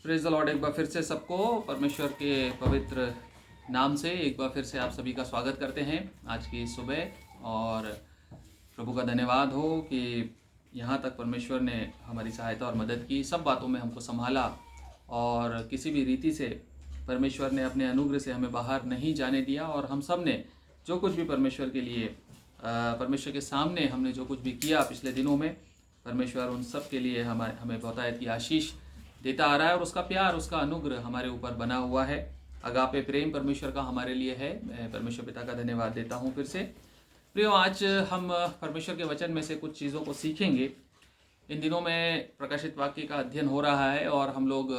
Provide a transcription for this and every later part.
Praise the Lord. एक बार फिर से सबको परमेश्वर के पवित्र नाम से एक बार फिर से आप सभी का स्वागत करते हैं आज की सुबह। और प्रभु का धन्यवाद हो कि यहाँ तक परमेश्वर ने हमारी सहायता और मदद की, सब बातों में हमको संभाला और किसी भी रीति से परमेश्वर ने अपने अनुग्रह से हमें बाहर नहीं जाने दिया। और हम सब ने जो कुछ भी परमेश्वर के लिए परमेश्वर के सामने हमने जो कुछ भी किया पिछले दिनों में, परमेश्वर उन सब के लिए हमें बहुतायत की आशीष देता आ रहा है और उसका प्यार, उसका अनुग्रह हमारे ऊपर बना हुआ है। अगापे प्रेम परमेश्वर का हमारे लिए है। मैं परमेश्वर पिता का धन्यवाद देता हूँ फिर से। प्रियो, आज हम परमेश्वर के वचन में से कुछ चीज़ों को सीखेंगे। इन दिनों में प्रकाशित वाक्य का अध्ययन हो रहा है और हम लोग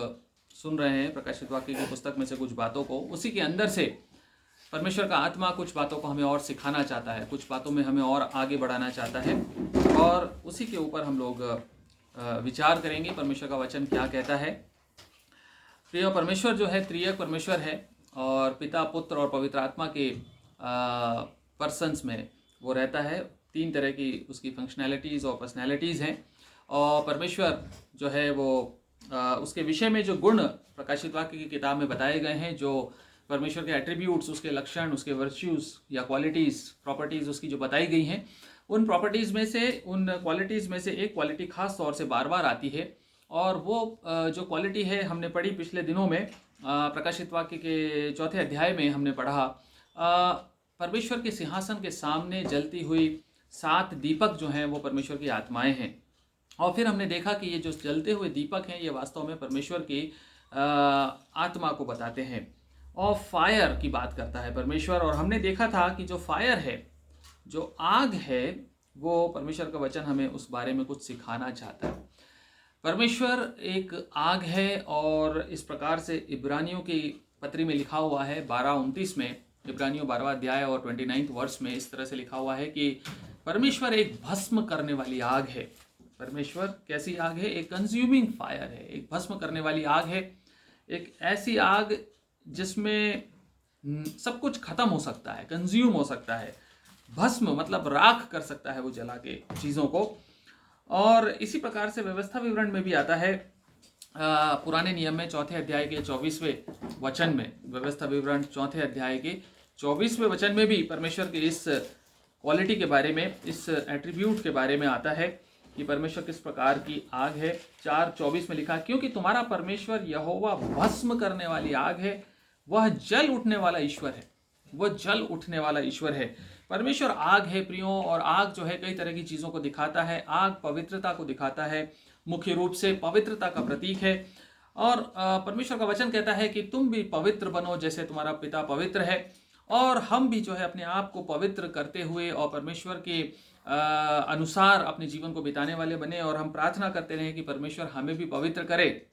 सुन रहे हैं प्रकाशित वाक्य की पुस्तक में से कुछ बातों को। उसी के अंदर से परमेश्वर का आत्मा कुछ बातों को हमें और सिखाना चाहता है, कुछ बातों में हमें और आगे बढ़ाना चाहता है और उसी के ऊपर हम लोग विचार करेंगे परमेश्वर का वचन क्या कहता है। प्रिय, परमेश्वर जो है त्रिएक परमेश्वर है और पिता, पुत्र और पवित्र आत्मा के पर्सन्स में वो रहता है। तीन तरह की उसकी फंक्शनैलिटीज़ और पर्सनैलिटीज़ हैं। और परमेश्वर जो है वो उसके विषय में जो गुण प्रकाशित वाक्य की किताब में बताए गए हैं, जो परमेश्वर के एट्रीब्यूट्स, उसके लक्षण, उसके वर्च्यूज़ या क्वालिटीज़, प्रॉपर्टीज़ उसकी जो बताई गई हैं, उन प्रॉपर्टीज़ में से, उन क्वालिटीज़ में से एक क्वालिटी खास तौर से बार बार आती है। और वो जो क्वालिटी है हमने पढ़ी पिछले दिनों में, प्रकाशित वाक्य के 4 अध्याय में हमने पढ़ा, परमेश्वर के सिंहासन के सामने जलती हुई 7 दीपक जो हैं वो परमेश्वर की आत्माएं हैं। और फिर हमने देखा कि ये जो जलते हुए दीपक हैं ये वास्तव में परमेश्वर की आत्मा को बताते हैं। और फायर की बात करता है परमेश्वर। और हमने देखा था कि जो फायर है, जो आग है, वो परमेश्वर का वचन हमें उस बारे में कुछ सिखाना चाहता है। परमेश्वर एक आग है और इस प्रकार से इब्रानियों की पत्री में लिखा हुआ है 12:29 में, इब्रानियों 12वां अध्याय और 29 वर्ष में इस तरह से लिखा हुआ है कि परमेश्वर एक भस्म करने वाली आग है। परमेश्वर कैसी आग है? एक कंज्यूमिंग फायर है, एक भस्म करने वाली आग है। एक ऐसी आग जिसमें सब कुछ खत्म हो सकता है, कंज्यूम हो सकता है। भस्म मतलब राख कर सकता है वो जला के चीज़ों को। और इसी प्रकार से व्यवस्था विवरण में भी आता है, पुराने नियम में 4 अध्याय के 24वें वचन में, व्यवस्था विवरण 4 अध्याय के 24वें वचन में भी परमेश्वर के इस क्वालिटी के बारे में, इस एट्रीब्यूट के बारे में आता है कि परमेश्वर किस प्रकार की आग है। 4:24 में लिखा, क्योंकि तुम्हारा परमेश्वर यहोवा भस्म करने वाली आग है, वह जल उठने वाला ईश्वर है। वह जल उठने वाला ईश्वर है। परमेश्वर आग है प्रियो। और आग जो है कई तरह की चीज़ों को दिखाता है। आग पवित्रता को दिखाता है, मुख्य रूप से पवित्रता का प्रतीक है। और परमेश्वर का वचन कहता है कि तुम भी पवित्र बनो जैसे तुम्हारा पिता पवित्र है। और हम भी जो है अपने आप को पवित्र करते हुए और परमेश्वर के अनुसार अपने जीवन को बिताने वाले बने। और हम प्रार्थना करते रहें कि परमेश्वर हमें भी पवित्र करे।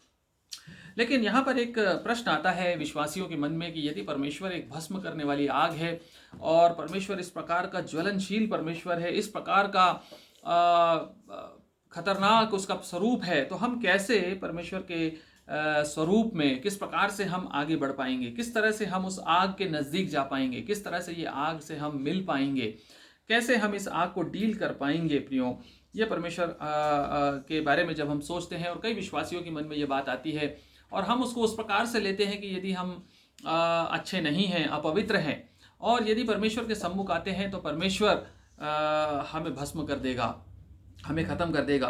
लेकिन यहाँ पर एक प्रश्न आता है विश्वासियों के मन में कि यदि परमेश्वर एक भस्म करने वाली आग है और परमेश्वर इस प्रकार का ज्वलनशील परमेश्वर है, इस प्रकार का खतरनाक उसका स्वरूप है, तो हम कैसे परमेश्वर के स्वरूप में, किस प्रकार से हम आगे बढ़ पाएंगे? किस तरह से हम उस आग के नज़दीक जा पाएंगे? किस तरह से ये आग से हम मिल पाएंगे? कैसे हम इस आग को डील कर पाएंगे? प्रियो, ये परमेश्वर के बारे में जब हम सोचते हैं और कई विश्वासियों के मन में ये बात आती है और हम उसको उस प्रकार से लेते हैं कि यदि हम अच्छे नहीं हैं, अपवित्र हैं, और यदि परमेश्वर के सम्मुख आते हैं तो परमेश्वर हमें भस्म कर देगा, हमें ख़त्म कर देगा।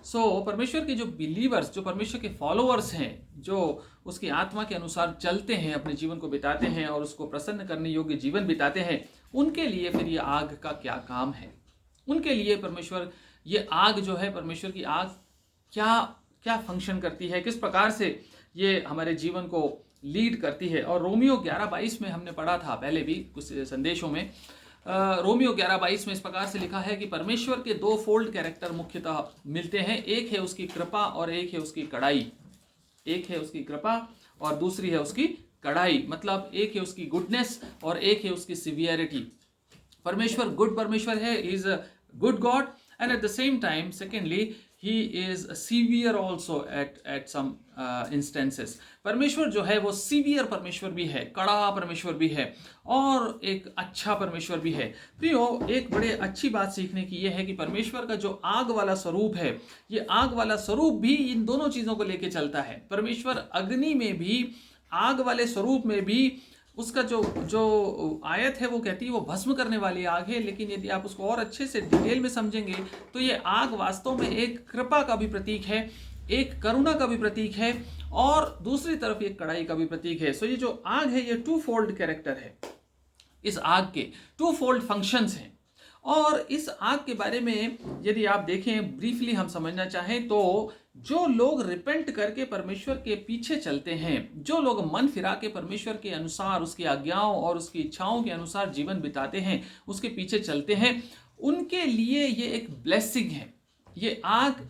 परमेश्वर के जो बिलीवर्स, जो परमेश्वर के फॉलोअर्स हैं, जो उसकी आत्मा के अनुसार चलते हैं, अपने जीवन को बिताते हैं और उसको प्रसन्न करने योग्य जीवन बिताते हैं, उनके लिए फिर ये आग का क्या काम है? उनके लिए परमेश्वर, ये आग जो है, परमेश्वर की आग क्या क्या फंक्शन करती है, किस प्रकार से ये हमारे जीवन को लीड करती है। और रोमियो 11:22 में हमने पढ़ा था पहले भी कुछ संदेशों में, रोमियो 11:22 में इस प्रकार से लिखा है कि परमेश्वर के 2 फोल्ड कैरेक्टर मुख्यतः मिलते हैं। एक है उसकी कृपा और एक है उसकी कड़ाई। एक है उसकी कृपा और दूसरी है उसकी कड़ाई, मतलब एक है उसकी गुडनेस और एक है उसकी सिवियरिटी। परमेश्वर गुड परमेश्वर है, is a good God, and at the same time secondly he is severe also at some instances. परमेश्वर जो है वो सीवियर परमेश्वर भी है, कड़ा परमेश्वर भी है और एक अच्छा परमेश्वर भी है। प्रियो, एक बड़े अच्छी बात सीखने की यह है कि परमेश्वर का जो आग वाला स्वरूप है, ये आग वाला स्वरूप भी इन दोनों चीजों को लेके चलता है। परमेश्वर अग्नि में भी, आग वाले स्वरूप में भी, उसका जो जो आयत है वो कहती है वो भस्म करने वाली आग है, लेकिन यदि आप उसको और अच्छे से डिटेल में समझेंगे तो ये आग वास्तव में एक कृपा का भी प्रतीक है, एक करुणा का भी प्रतीक है और दूसरी तरफ एक कड़ाई का भी प्रतीक है। सो ये जो आग है ये टू फोल्ड कैरेक्टर है, इस आग के टू फोल्ड फंक्शंस हैं। और इस आग के बारे में यदि आप देखें, ब्रीफली हम समझना चाहें तो जो लोग रिपेंट करके परमेश्वर के पीछे चलते हैं, जो लोग मन फिरा के परमेश्वर के अनुसार, उसकी आज्ञाओं और उसकी इच्छाओं के अनुसार जीवन बिताते हैं, उसके पीछे चलते हैं, उनके लिए ये एक ब्लेसिंग है। ये आग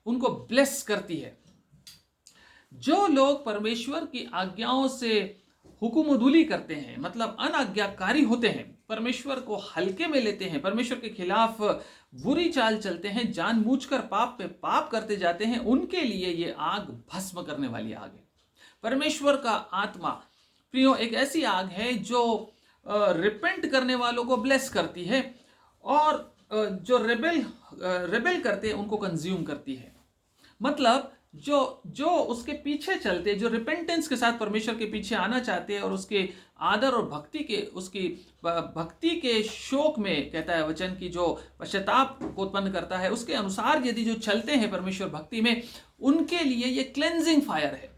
उनको ब्लेस करती है। जो लोग परमेश्वर की आज्ञाओं से हुकुमदुली करते हैं, मतलब अनाज्ञाकारी होते हैं, परमेश्वर को हल्के में लेते हैं, परमेश्वर के खिलाफ बुरी चाल चलते हैं, जानबूझकर पाप पे पाप करते जाते हैं, उनके लिए ये आग भस्म करने वाली आग है। परमेश्वर का आत्मा प्रियो एक ऐसी आग है जो रिपेंट करने वालों को ब्लेस करती है और जो रेबेल करते हैं उनको कंज्यूम करती है। मतलब जो उसके पीछे चलते, जो रिपेंटेंस के साथ परमेश्वर के पीछे आना चाहते हैं और उसके आदर और भक्ति के, उसकी भक्ति के शोक में, कहता है वचन की, जो पश्चाताप को उत्पन्न करता है, उसके अनुसार यदि जो चलते हैं परमेश्वर भक्ति में, उनके लिए ये क्लेंजिंग फायर है,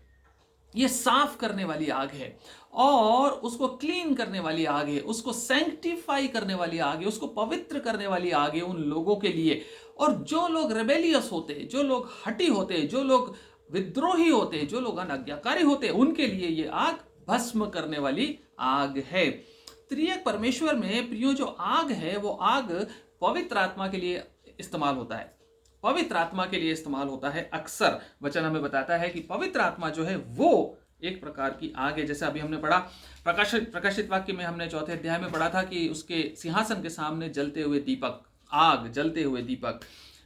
ये साफ करने वाली आग है और उसको क्लीन करने वाली आग है, उसको सैंक्टिफाई करने वाली आग है, उसको पवित्र करने वाली आग है उन लोगों के लिए। और जो लोग रेबेलियस होते, जो लोग हठी होते, जो लोग विद्रोही होते, जो लोग अनाज्ञाकारी होते, उनके लिए ये आग भस्म करने वाली आग है। त्रिएक परमेश्वर में प्रियो जो आग है वो आग पवित्र आत्मा के लिए इस्तेमाल होता है, पवित्र आत्मा के लिए इस्तेमाल होता है। अक्सर वचन हमें बताता है कि पवित्र आत्मा जो है वो एक प्रकार की आग है। जैसे अभी हमने पढ़ा प्रकाशित वाक्य में, हमने 4थे अध्याय में पढ़ा था कि उसके सिंहासन के सामने जलते हुए दीपक, आग, जलते हुए दीपक।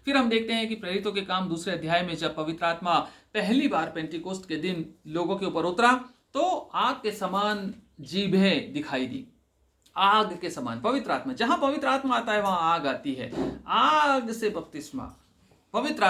फिर हम देखते हैं कि प्रेरितों के काम 2 अध्याय में जब पवित्र आत्मा पहली बार पेंटिकोस्ट के दिन लोगों के ऊपर उतरा तो आग के समान जीभें दिखाई दी, आग के समान। पवित्र आत्मा, जहां पवित्र आत्मा आता है वहां आग आती है, आग से बपतिस्मा। पवित्र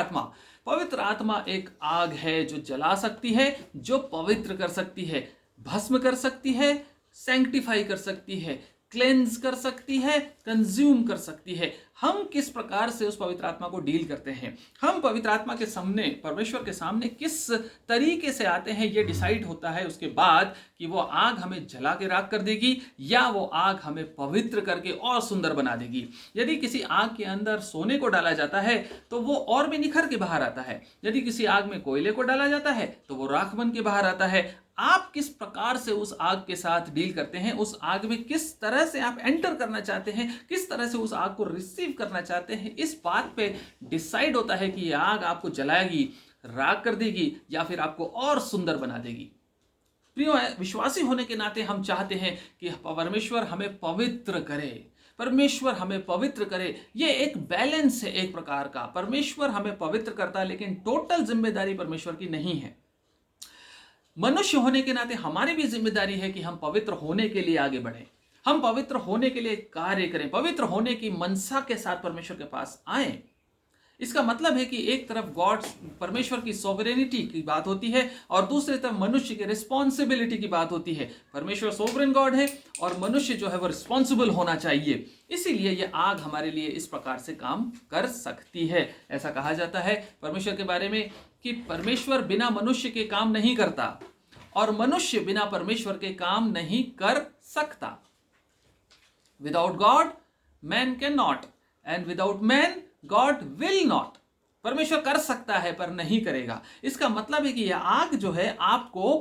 आत्मा एक आग है जो जला सकती है, जो पवित्र कर सकती है, भस्म कर सकती है, सैंक्टिफाई कर सकती है, क्लेंज कर सकती है, कंज्यूम कर सकती है। हम किस प्रकार से उस पवित्र आत्मा को डील करते हैं, हम पवित्र आत्मा के सामने, परमेश्वर के सामने किस तरीके से आते हैं, ये डिसाइड होता है उसके बाद कि वो आग हमें जला के राख कर देगी या वो आग हमें पवित्र करके और सुंदर बना देगी। यदि किसी आग के अंदर सोने को डाला जाता है तो वो और भी निखर के बाहर आता है, यदि किसी आग में कोयले को डाला जाता है तो वो राख बन के बाहर आता है। आप किस प्रकार से उस आग के साथ डील करते हैं, उस आग में किस तरह से आप एंटर करना चाहते हैं, किस तरह से उस आग को रिसीव करना चाहते हैं, इस बात पे डिसाइड होता है कि यह आग आपको जलाएगी, राख कर देगी या फिर आपको और सुंदर बना देगी। प्रियो, विश्वासी होने के नाते हम चाहते हैं कि परमेश्वर हमें पवित्र करे, परमेश्वर हमें पवित्र करे। ये एक बैलेंस है एक प्रकार का। परमेश्वर हमें पवित्र करता है लेकिन टोटल जिम्मेदारी परमेश्वर की नहीं है। मनुष्य होने के नाते हमारी भी जिम्मेदारी है कि हम पवित्र होने के लिए आगे बढ़ें, हम पवित्र होने के लिए कार्य करें, पवित्र होने की मनसा के साथ परमेश्वर के पास आए। इसका मतलब है कि एक तरफ गॉड, परमेश्वर की सोवरेनिटी की बात होती है और दूसरी तरफ मनुष्य की रिस्पॉन्सिबिलिटी की बात होती है। परमेश्वर सोवरेन गॉड है और मनुष्य जो है वो रिस्पॉन्सिबल होना चाहिए। इसीलिए ये आग हमारे लिए इस प्रकार से काम कर सकती है। ऐसा कहा जाता है परमेश्वर के बारे में कि परमेश्वर बिना मनुष्य के काम नहीं करता और मनुष्य बिना परमेश्वर के काम नहीं कर सकता। Without God man can not and without man God will not. परमेश्वर कर सकता है पर नहीं करेगा। इसका मतलब है कि यह आग जो है आपको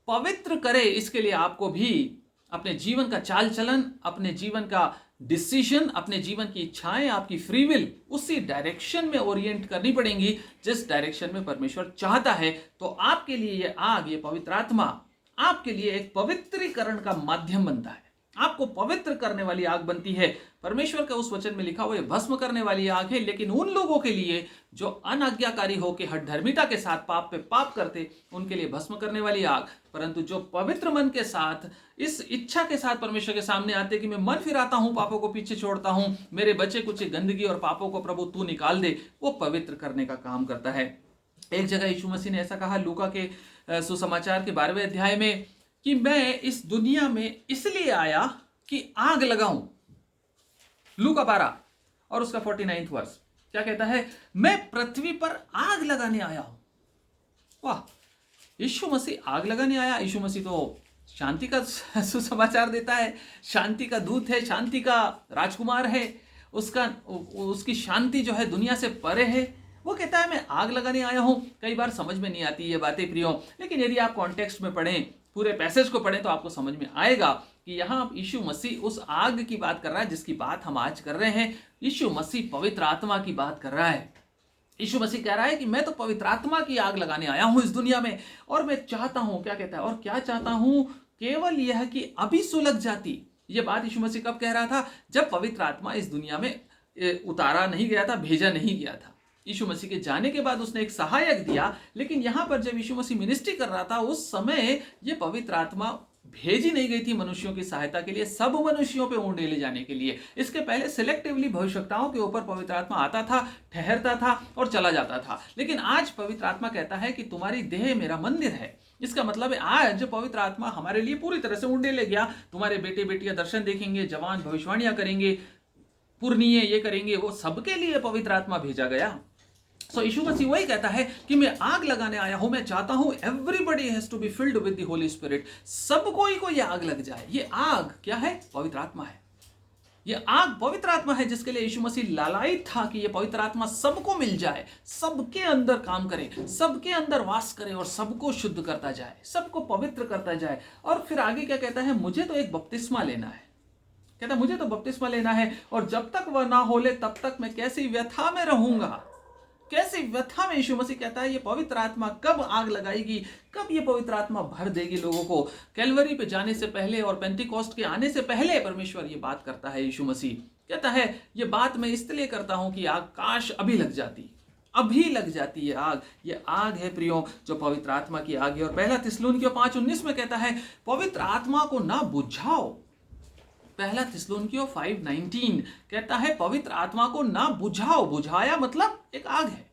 पवित्र करे, इसके लिए आपको भी अपने जीवन का चाल चलन, अपने जीवन का डिसीजन, अपने जीवन की इच्छाएं, आपकी फ्री विल उसी डायरेक्शन में ओरिएंट करनी पड़ेंगी जिस डायरेक्शन में परमेश्वर चाहता है। तो आपके लिए ये आग, ये पवित्र आत्मा आपके लिए एक पवित्रीकरण का माध्यम बनता है। आपको पवित्र करने वाली आग बनती है। परमेश्वर का उस वचन में लिखा हुआ ये भस्म करने वाली आग है, लेकिन उन लोगों के लिए जो अनाज्ञाकारी होकर हठधर्मिता के साथ पाप पे पाप करते, उनके लिए भस्म करने वाली आग। परंतु जो पवित्र मन के साथ, इस इच्छा के साथ परमेश्वर के सामने आते कि मैं मन फिराता हूं, पापों को पीछे छोड़ता हूं, मेरे बचे कुछ गंदगी और पापों को प्रभु तू निकाल दे, वो पवित्र करने का काम करता है। एक जगह यीशु मसीह ने ऐसा कहा लूका के सुसमाचार के 12वें अध्याय में कि मैं इस दुनिया में इसलिए आया कि आग लगाऊं। लूका 12 और उसका 49वां वर्ष क्या कहता है? मैं पृथ्वी पर आग लगाने आया हूं। वाह, यीशु मसीह आग लगाने आया। यीशु मसीह तो शांति का सुसमाचार देता है, शांति का दूत है, शांति का राजकुमार है। उसकी शांति जो है दुनिया से परे है। वो कहता है मैं आग लगाने आया हूं। कई बार समझ में नहीं आती ये बातें प्रियो, लेकिन यदि आप कॉन्टेक्स्ट में पढ़ें, पूरे पैसेज को पढ़ें, तो आपको समझ में आएगा कि यहाँ यीशु मसीह उस आग की बात कर रहा है जिसकी बात हम आज कर रहे हैं। यीशु मसीह पवित्र आत्मा की बात कर रहा है। यीशु मसीह कह रहा है कि मैं तो पवित्र आत्मा की आग लगाने आया हूं इस दुनिया में, और मैं चाहता हूं, क्या कहता है, और क्या चाहता हूं? केवल यह कि अभी सुलग जाती। ये बात यीशु मसीह कब कह रहा था? जब पवित्र आत्मा इस दुनिया में उतारा नहीं गया था, भेजा नहीं गया था। यीशु मसीह के जाने के बाद उसने एक सहायक दिया, लेकिन यहां पर जब यीशु मसीह मिनिस्ट्री कर रहा था, उस समय ये पवित्र आत्मा भेजी नहीं गई थी मनुष्यों की सहायता के लिए, सब मनुष्यों पे ऊंट ले जाने के लिए। इसके पहले सिलेक्टिवली भविष्यवक्ताओं के ऊपर पवित्र आत्मा आता था, ठहरता था और चला जाता था। लेकिन आज पवित्र आत्मा कहता है कि तुम्हारी देह मेरा मंदिर है। इसका मतलब है आज पवित्र आत्मा हमारे लिए पूरी तरह से ऊंट ले गया। तुम्हारे बेटे बेटियां दर्शन देखेंगे, जवान भविष्यवाणियां करेंगे, पुरनीय ये करेंगे, वो सबके लिए पवित्र आत्मा भेजा गया। सो यीशु मसीह वही कहता है कि मैं आग लगाने आया हूं। मैं चाहता हूं everybody has to be filled with the Holy Spirit. सबको ही को ये आग लग जाए। ये आग क्या है? पवित्र आत्मा है। ये आग पवित्र आत्मा है, जिसके लिए यीशु मसीह लालायित था कि ये पवित्र आत्मा सबको मिल जाए, सबके अंदर काम करे, सबके अंदर वास करे और सबको शुद्ध करता जाए, सबको पवित्र करता जाए। और फिर आगे क्या कहता है? मुझे तो एक बपतिस्मा लेना है। कहता मुझे तो बपतिस्मा लेना है, और जब तक वह ना हो ले तब तक मैं कैसी व्यथा में रहूंगा। कैसी व्यथा में यीशु मसीह कहता है ये पवित्र आत्मा कब आग लगाएगी, कब ये पवित्र आत्मा भर देगी लोगों को। कैलवरी पे जाने से पहले और पेंटिकॉस्ट के आने से पहले परमेश्वर ये बात करता है। यीशु मसीह कहता है ये बात मैं इसलिए करता हूं कि आग काश अभी लग जाती, अभी लग जाती ये आग। ये आग है प्रियो जो पवित्र आत्मा की आग है। और पहला थिस्सलुनीकियों 5:19 में कहता है पवित्र आत्मा को ना बुझाओ। पहला थिस्सलुनीकियों 5:19 कहता है पवित्र आत्मा को ना बुझाओ। बुझाया मतलब एक आग है,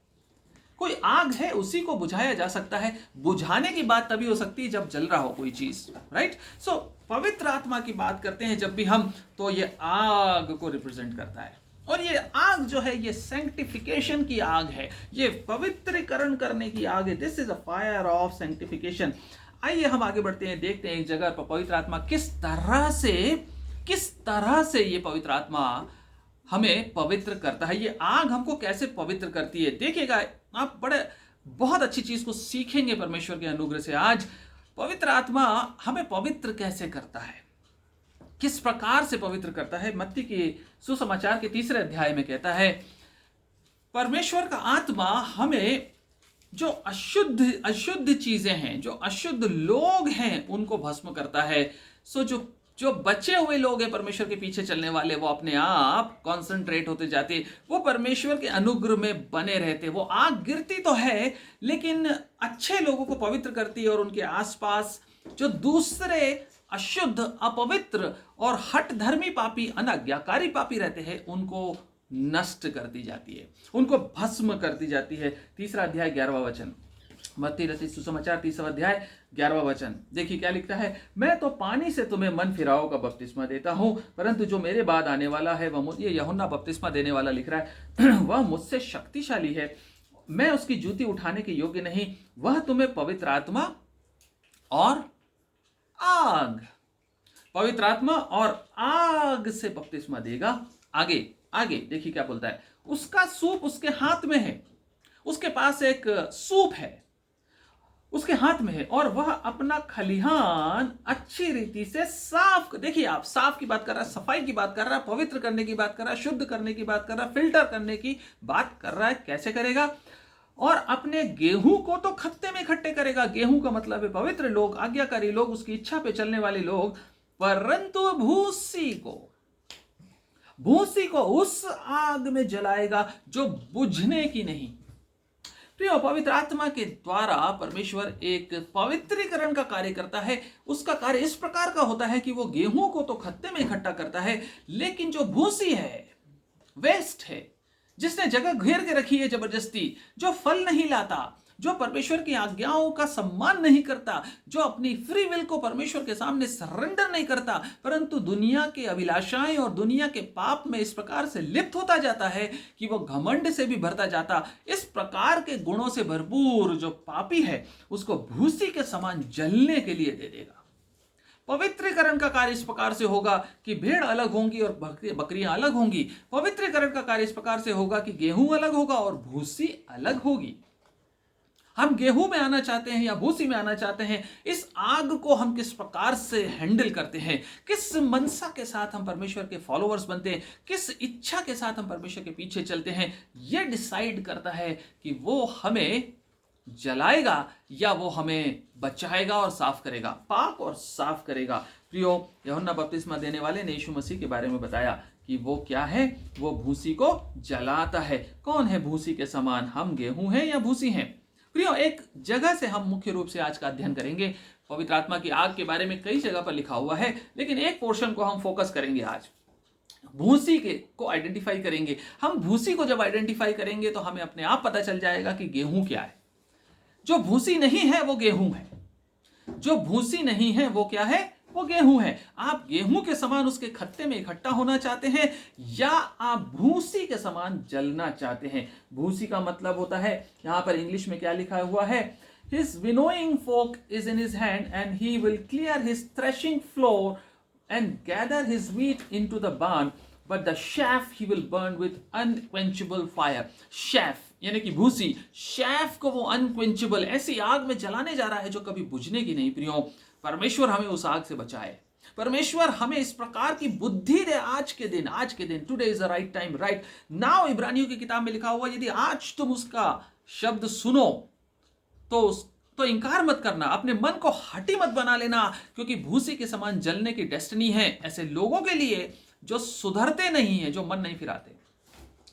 कोई आग है, उसी को बुझाया जा सकता है। बुझाने की बात तभी हो सकती है जब जल रहा हो कोई चीज, राइट। सो पवित्र आत्मा की बात करते हैं जब भी हम, तो ये आग को रिप्रेजेंट करता है। और ये आग जो है ये सैंक्टिफिकेशन की आग है, ये पवित्रीकरण करने की आग है। This is a fire of sanctification. आइए हम आगे बढ़ते हैं, देखते हैं एक जगह पर पवित्र आत्मा किस तरह से ये पवित्र आत्मा हमें पवित्र करता है। ये आग हमको कैसे पवित्र करती है, देखिएगा आप बहुत अच्छी चीज को सीखेंगे परमेश्वर के अनुग्रह से। आज पवित्र आत्मा हमें पवित्र कैसे करता है, किस प्रकार से पवित्र करता है। मत्ती के सुसमाचार के 3 अध्याय में कहता है परमेश्वर का आत्मा हमें जो अशुद्ध चीजें हैं, जो अशुद्ध लोग हैं, उनको भस्म करता है। सो जो बचे हुए लोग हैं परमेश्वर के पीछे चलने वाले, वो अपने आप कॉन्सेंट्रेट होते जाते, वो परमेश्वर के अनुग्रह में बने रहते। वो आग गिरती तो है लेकिन अच्छे लोगों को पवित्र करती है, और उनके आसपास जो दूसरे अशुद्ध, अपवित्र और हठधर्मी पापी, अनाज्ञाकारी पापी रहते हैं, उनको नष्ट करती जाती है, उनको भस्म करती जाती है। 3 अध्याय 11वां वचन, मत्ती रचित सुसमाचार 3 अध्याय 11वां वचन, देखिए क्या लिखता है। मैं तो पानी से तुम्हें मन फिराओ का बपतिस्मा देता हूं, परंतु जो मेरे बाद आने वाला है वह, ये यूहन्ना बपतिस्मा देने वाला लिख रहा है, वह मुझसे शक्तिशाली है, मैं उसकी जूती उठाने के योग्य नहीं। वह तुम्हें पवित्र आत्मा और आग, पवित्र आत्मा और आग से बपतिस्मा देगा। आगे देखिए क्या बोलता है। उसका सूप उसके हाथ में है, उसके पास एक सूप है, उसके हाथ में है, और वह अपना खलिहान अच्छी रीति से साफ, देखिए आप, साफ की बात कर रहा है, सफाई की बात कर रहा है, पवित्र करने की बात कर रहा है, शुद्ध करने की बात कर रहा है, फिल्टर करने की बात कर रहा है। कैसे करेगा? और अपने गेहूं को तो खत्ते में इकट्ठे करेगा। गेहूं का मतलब है पवित्र लोग, आज्ञाकारी लोग, उसकी इच्छा पे चलने वाले लोग। परंतु भूसी को उस आग में जलाएगा जो बुझने की नहीं। प्रिय, पवित्र आत्मा के द्वारा परमेश्वर एक पवित्रीकरण का कार्य करता है। उसका कार्य इस प्रकार का होता है कि वो गेहूं को तो खत्ते में इकट्ठा करता है, लेकिन जो भूसी है, वेस्ट है, जिसने जगह घेर के रखी है जबरदस्ती, जो फल नहीं लाता, जो परमेश्वर की आज्ञाओं का सम्मान नहीं करता, जो अपनी फ्री विल को परमेश्वर के सामने सरेंडर नहीं करता, परंतु दुनिया के अभिलाषाएं और दुनिया के पाप में इस प्रकार से लिप्त होता जाता है कि वो घमंड से भी भरता जाता, इस प्रकार के गुणों से भरपूर जो पापी है उसको भूसी के समान जलने के लिए दे देगा। पवित्रीकरण का कार्य इस प्रकार से होगा कि भेड़ अलग होंगी और बकरियां अलग होंगी। पवित्रीकरण का कार्य इस प्रकार से होगा कि गेहूं अलग होगा और भूसी अलग होगी। हम गेहूं में आना चाहते हैं या भूसी में आना चाहते हैं, इस आग को हम किस प्रकार से हैंडल करते हैं, किस मनसा के साथ हम परमेश्वर के फॉलोअर्स बनते हैं, किस इच्छा के साथ हम परमेश्वर के पीछे चलते हैं, यह डिसाइड करता है कि वो हमें जलाएगा या वो हमें बचाएगा और साफ करेगा, पाक और साफ करेगा। प्रियो, यूहन्ना बपतिस्मा देने वाले ने यीशु मसीह के बारे में बताया कि वो क्या है, वो भूसी को जलाता है। कौन है भूसी के समान? हम गेहूं हैं या भूसी हैं? प्रियो, एक जगह से हम मुख्य रूप से आज का अध्ययन करेंगे। पवित्र आत्मा की आग के बारे में कई जगह पर लिखा हुआ है, लेकिन एक पोर्शन को हम फोकस करेंगे आज। भूसी को आइडेंटिफाई करेंगे। हम भूसी को जब आइडेंटिफाई करेंगे तो हमें अपने आप पता चल जाएगा कि गेहूं क्या है। जो भूसी नहीं है वो गेहूं है, जो भूसी नहीं है वो क्या है? वो गेहूं है। आप गेहूं के समान उसके खत्ते में इकट्ठा होना चाहते हैं या आप भूसी के समान जलना चाहते हैं? भूसी का मतलब होता है, यहां पर इंग्लिश में क्या लिखा हुआ है, His winnowing fork is in his hand and he will clear his threshing floor and gather his wheat into the barn, but the chaff he will burn with unquenchable fire. Chaff यानी कि भूसी, chaff को वो unquenchable ऐसी आग में जलाने जा रहा है जो कभी बुझने की नहीं। प्रियो, परमेश्वर हमें उस आग से बचाए। परमेश्वर हमें इस प्रकार की बुद्धि दे आज के दिन। Today is the right time, right now. इब्रानियों की किताब में लिखा हुआ, यदि आज तुम उसका शब्द सुनो तो इंकार मत करना, अपने मन को हठी मत बना लेना, क्योंकि भूसी के समान जलने की डेस्टिनी है ऐसे लोगों के लिए जो सुधरते नहीं है, जो मन नहीं फिराते।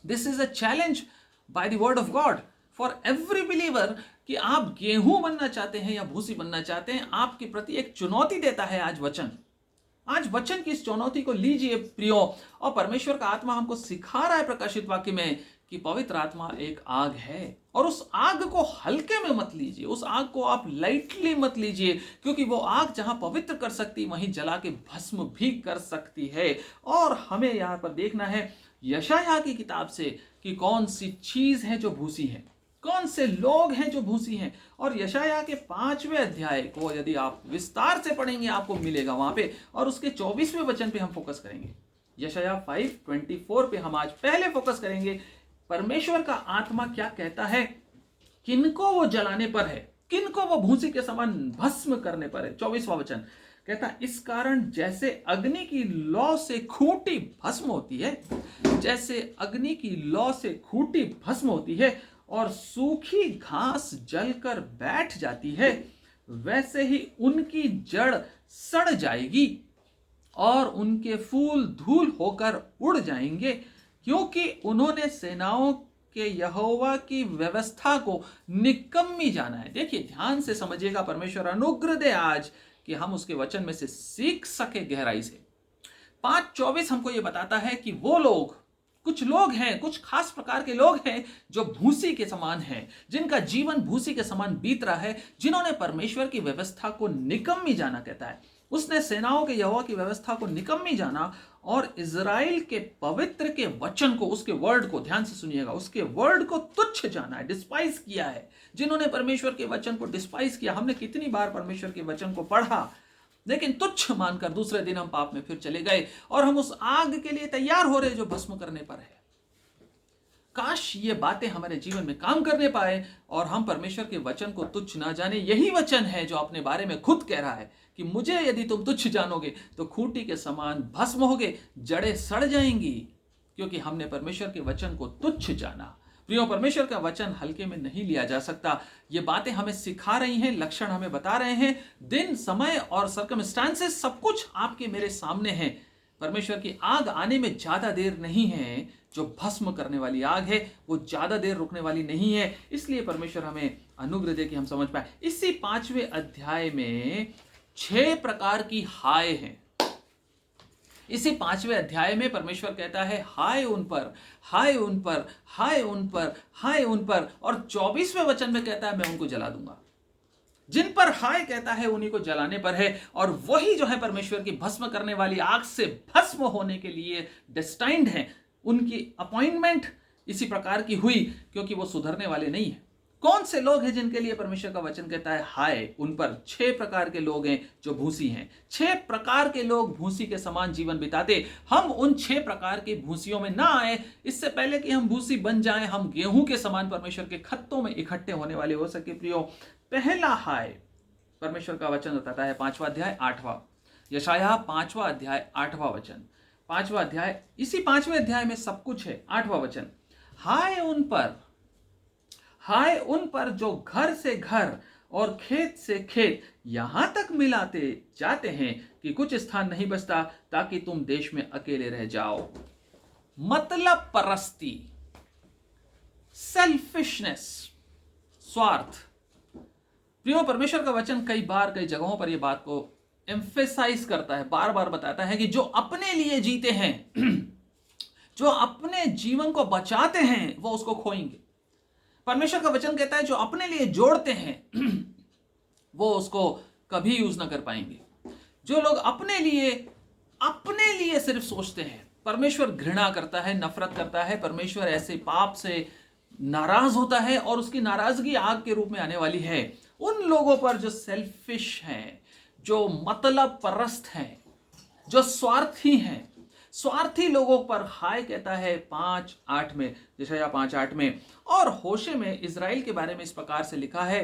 This is a challenge by the word of God for every believer कि आप गेहूं बनना चाहते हैं या भूसी बनना चाहते हैं। आपके प्रति एक चुनौती देता है आज वचन की इस चुनौती को लीजिए प्रियो। और परमेश्वर का आत्मा हमको सिखा रहा है प्रकाशित वाक्य में कि पवित्र आत्मा एक आग है, और उस आग को हल्के में मत लीजिए, उस आग को आप लाइटली मत लीजिए, क्योंकि वो आग जहां पवित्र कर सकती वहीं जला के भस्म भी कर सकती है। और हमें यहां पर देखना है यशायाह की किताब से कि कौन सी चीज है जो भूसी है, कौन से लोग हैं जो भूसी हैं। और यशायाह के 5वें अध्याय को यदि आप विस्तार से पढ़ेंगे आपको मिलेगा वहां पे, और उसके 24वें वचन पे हम फोकस करेंगे। यशायाह 5:24 पे हम आज पहले फोकस करेंगे। परमेश्वर का आत्मा क्या कहता है, किनको वो जलाने पर है, किनको वो भूसी के समान भस्म करने पर है। 24वां वचन कहता, इस कारण जैसे अग्नि की लौ से खूंटी भस्म होती है, जैसे अग्नि की लौ से खूंटी भस्म होती है और सूखी घास जलकर बैठ जाती है, वैसे ही उनकी जड़ सड़ जाएगी और उनके फूल धूल होकर उड़ जाएंगे, क्योंकि उन्होंने सेनाओं के यहोवा की व्यवस्था को निकम्मी जाना है। देखिए, ध्यान से समझिएगा, परमेश्वर अनुग्रह दे आज कि हम उसके वचन में से सीख सके गहराई से। 5:24 हमको यह बताता है कि वो लोग, कुछ लोग हैं, कुछ खास प्रकार के लोग हैं जो भूसी के समान हैं, जिनका जीवन भूसी के समान बीत रहा है, जिन्होंने परमेश्वर की व्यवस्था को निकम्मी जाना। कहता है उसने सेनाओं के यहोवा की व्यवस्था को निकम्मी जाना और इजराइल के पवित्र के वचन को, उसके वर्ड को, ध्यान से सुनिएगा, उसके वर्ड को तुच्छ जाना है, डिस्पाइज किया है। जिन्होंने परमेश्वर के वचन को डिस्पाइज किया, हमने कितनी बार परमेश्वर के वचन को पढ़ा लेकिन तुच्छ मानकर दूसरे दिन हम पाप में फिर चले गए और हम उस आग के लिए तैयार हो रहे जो भस्म करने पर है। काश ये बातें हमारे जीवन में काम करने पाए और हम परमेश्वर के वचन को तुच्छ ना जाने। यही वचन है जो अपने बारे में खुद कह रहा है कि मुझे यदि तुम तुच्छ जानोगे तो खूंटी के समान भस्म होगे, जड़ें सड़ जाएंगी, क्योंकि हमने परमेश्वर के वचन को तुच्छ जाना। प्रियो, परमेश्वर का वचन हल्के में नहीं लिया जा सकता। ये बातें हमें सिखा रही हैं, लक्षण हमें बता रहे हैं। दिन, समय और सर्कमस्टांसेस सब कुछ आपके मेरे सामने है। परमेश्वर की आग आने में ज्यादा देर नहीं है। जो भस्म करने वाली आग है वो ज्यादा देर रुकने वाली नहीं है। इसलिए परमेश्वर हमें अनुग्रह दे कि हम समझ पाए। इसी 5वें अध्याय में 6 प्रकार की हाय हैं। इसी 5वें अध्याय में परमेश्वर कहता है हाय उन पर, हाय उन पर, हाय उन पर, हाय उन पर। और 24वें वचन में कहता है मैं उनको जला दूंगा। जिन पर हाय कहता है उन्हीं को जलाने पर है। और वही जो है परमेश्वर की भस्म करने वाली आग से भस्म होने के लिए डेस्टाइंड है। उनकी अपॉइंटमेंट इसी प्रकार की हुई क्योंकि वो सुधरने वाले नहीं है। कौन से लोग हैं जिनके लिए परमेश्वर का वचन कहता है हाय उन पर? 6 प्रकार के लोग हैं जो भूसी हैं। 6 प्रकार के लोग भूसी के समान जीवन बिताते। हम उन 6 प्रकार की भूसियों में ना आए, इससे पहले कि हम भूसी बन जाएं, हम गेहूं के समान परमेश्वर के खत्तों में इकट्ठे होने वाले हो सके। प्रियो, पहला हाय परमेश्वर का वचन बताता है 5वां अध्याय 8वां, यशायाह 5वां अध्याय 8वां वचन। 5वां अध्याय, इसी 5वें अध्याय में सब कुछ है। 8वां वचन, हाय उन पर, हाय उन पर जो घर से घर और खेत से खेत यहां तक मिलाते जाते हैं कि कुछ स्थान नहीं बचता, ताकि तुम देश में अकेले रह जाओ। मतलब परस्ती, सेल्फिशनेस, स्वार्थ। प्रियो, परमेश्वर का वचन कई बार कई जगहों पर यह बात को एम्फेसाइज करता है, बार बार बताता है कि जो अपने लिए जीते हैं, जो अपने जीवन को बचाते हैं, वो उसको खोएंगे। परमेश्वर का वचन कहता है जो अपने लिए जोड़ते हैं वो उसको कभी यूज ना कर पाएंगे। जो लोग अपने लिए सिर्फ सोचते हैं, परमेश्वर घृणा करता है, नफरत करता है। परमेश्वर ऐसे पाप से नाराज होता है और उसकी नाराजगी आग के रूप में आने वाली है। उन लोगों पर जो सेल्फिश हैं, जो मतलब परस्त हैं, जो स्वार्थी हैं, स्वार्थी लोगों पर हाय कहता है 5:8 में, यशायाह 5:8 में। और होशे में इजराइल के बारे में इस प्रकार से लिखा है।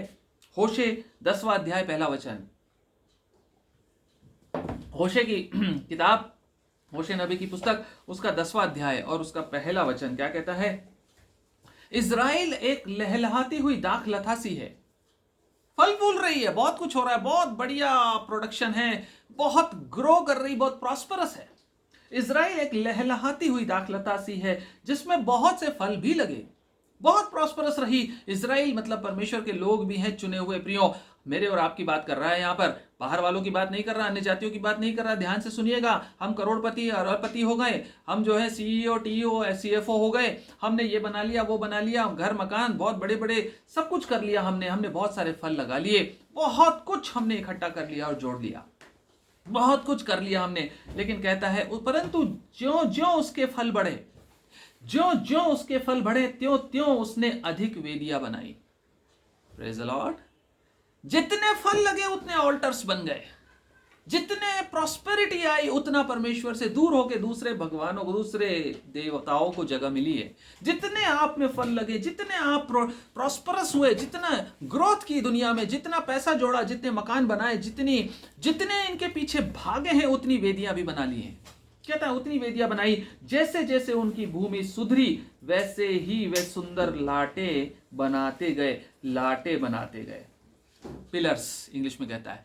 होशे 10वां अध्याय 1 वचन, होशे की किताब, होशे नबी की पुस्तक, उसका 10वां अध्याय और उसका 1 वचन क्या कहता है? इजराइल एक लहलहाती हुई दाख लता सी है, फल फूल रही है, बहुत कुछ हो रहा है, बहुत बढ़िया प्रोडक्शन है, बहुत ग्रो कर रही, बहुत प्रॉस्परस है। इजराइल एक लहलहाती हुई दाखलता सी है जिसमें बहुत से फल भी लगे, बहुत प्रॉस्परस रही। इजराइल मतलब परमेश्वर के लोग भी हैं, चुने हुए। प्रियो, मेरे और आपकी बात कर रहा है यहाँ पर, बाहर वालों की बात नहीं कर रहा, अन्य जातियों की बात नहीं कर रहा। ध्यान से सुनिएगा। हम करोड़पति अरबपति हो गए, हम जो है सीईओ, टीईओ, सीएफओ हो गए, हमने ये बना लिया, वो बना लिया, घर मकान बहुत बड़े बड़े सब कुछ कर लिया हमने बहुत सारे फल लगा लिए, बहुत कुछ हमने इकट्ठा कर लिया और जोड़ लिया, बहुत कुछ कर लिया हमने। लेकिन कहता है परंतु ज्यों ज्यों उसके फल बढ़े, ज्यों ज्यों उसके फल बढ़े, त्यों त्यों उसने अधिक वेदियां बनाई। Praise the Lord. जितने फल लगे उतने ऑल्टर्स बन गए, जितने प्रॉस्पेरिटी आई उतना परमेश्वर से दूर होकर दूसरे भगवानों को, दूसरे देवताओं को जगह मिली है। जितने आप में फल लगे, जितने आप प्रॉस्परस हुए, जितना ग्रोथ की दुनिया में, जितना पैसा जोड़ा, जितने मकान बनाए, जितने इनके पीछे भागे हैं, उतनी वेदियां भी बना ली हैं। कहता है उतनी वेदियां बनाई, जैसे जैसे उनकी भूमि सुधरी वैसे ही वे सुंदर लाटे बनाते गए, लाटे बनाते गए। पिलर्स इंग्लिश में कहता है।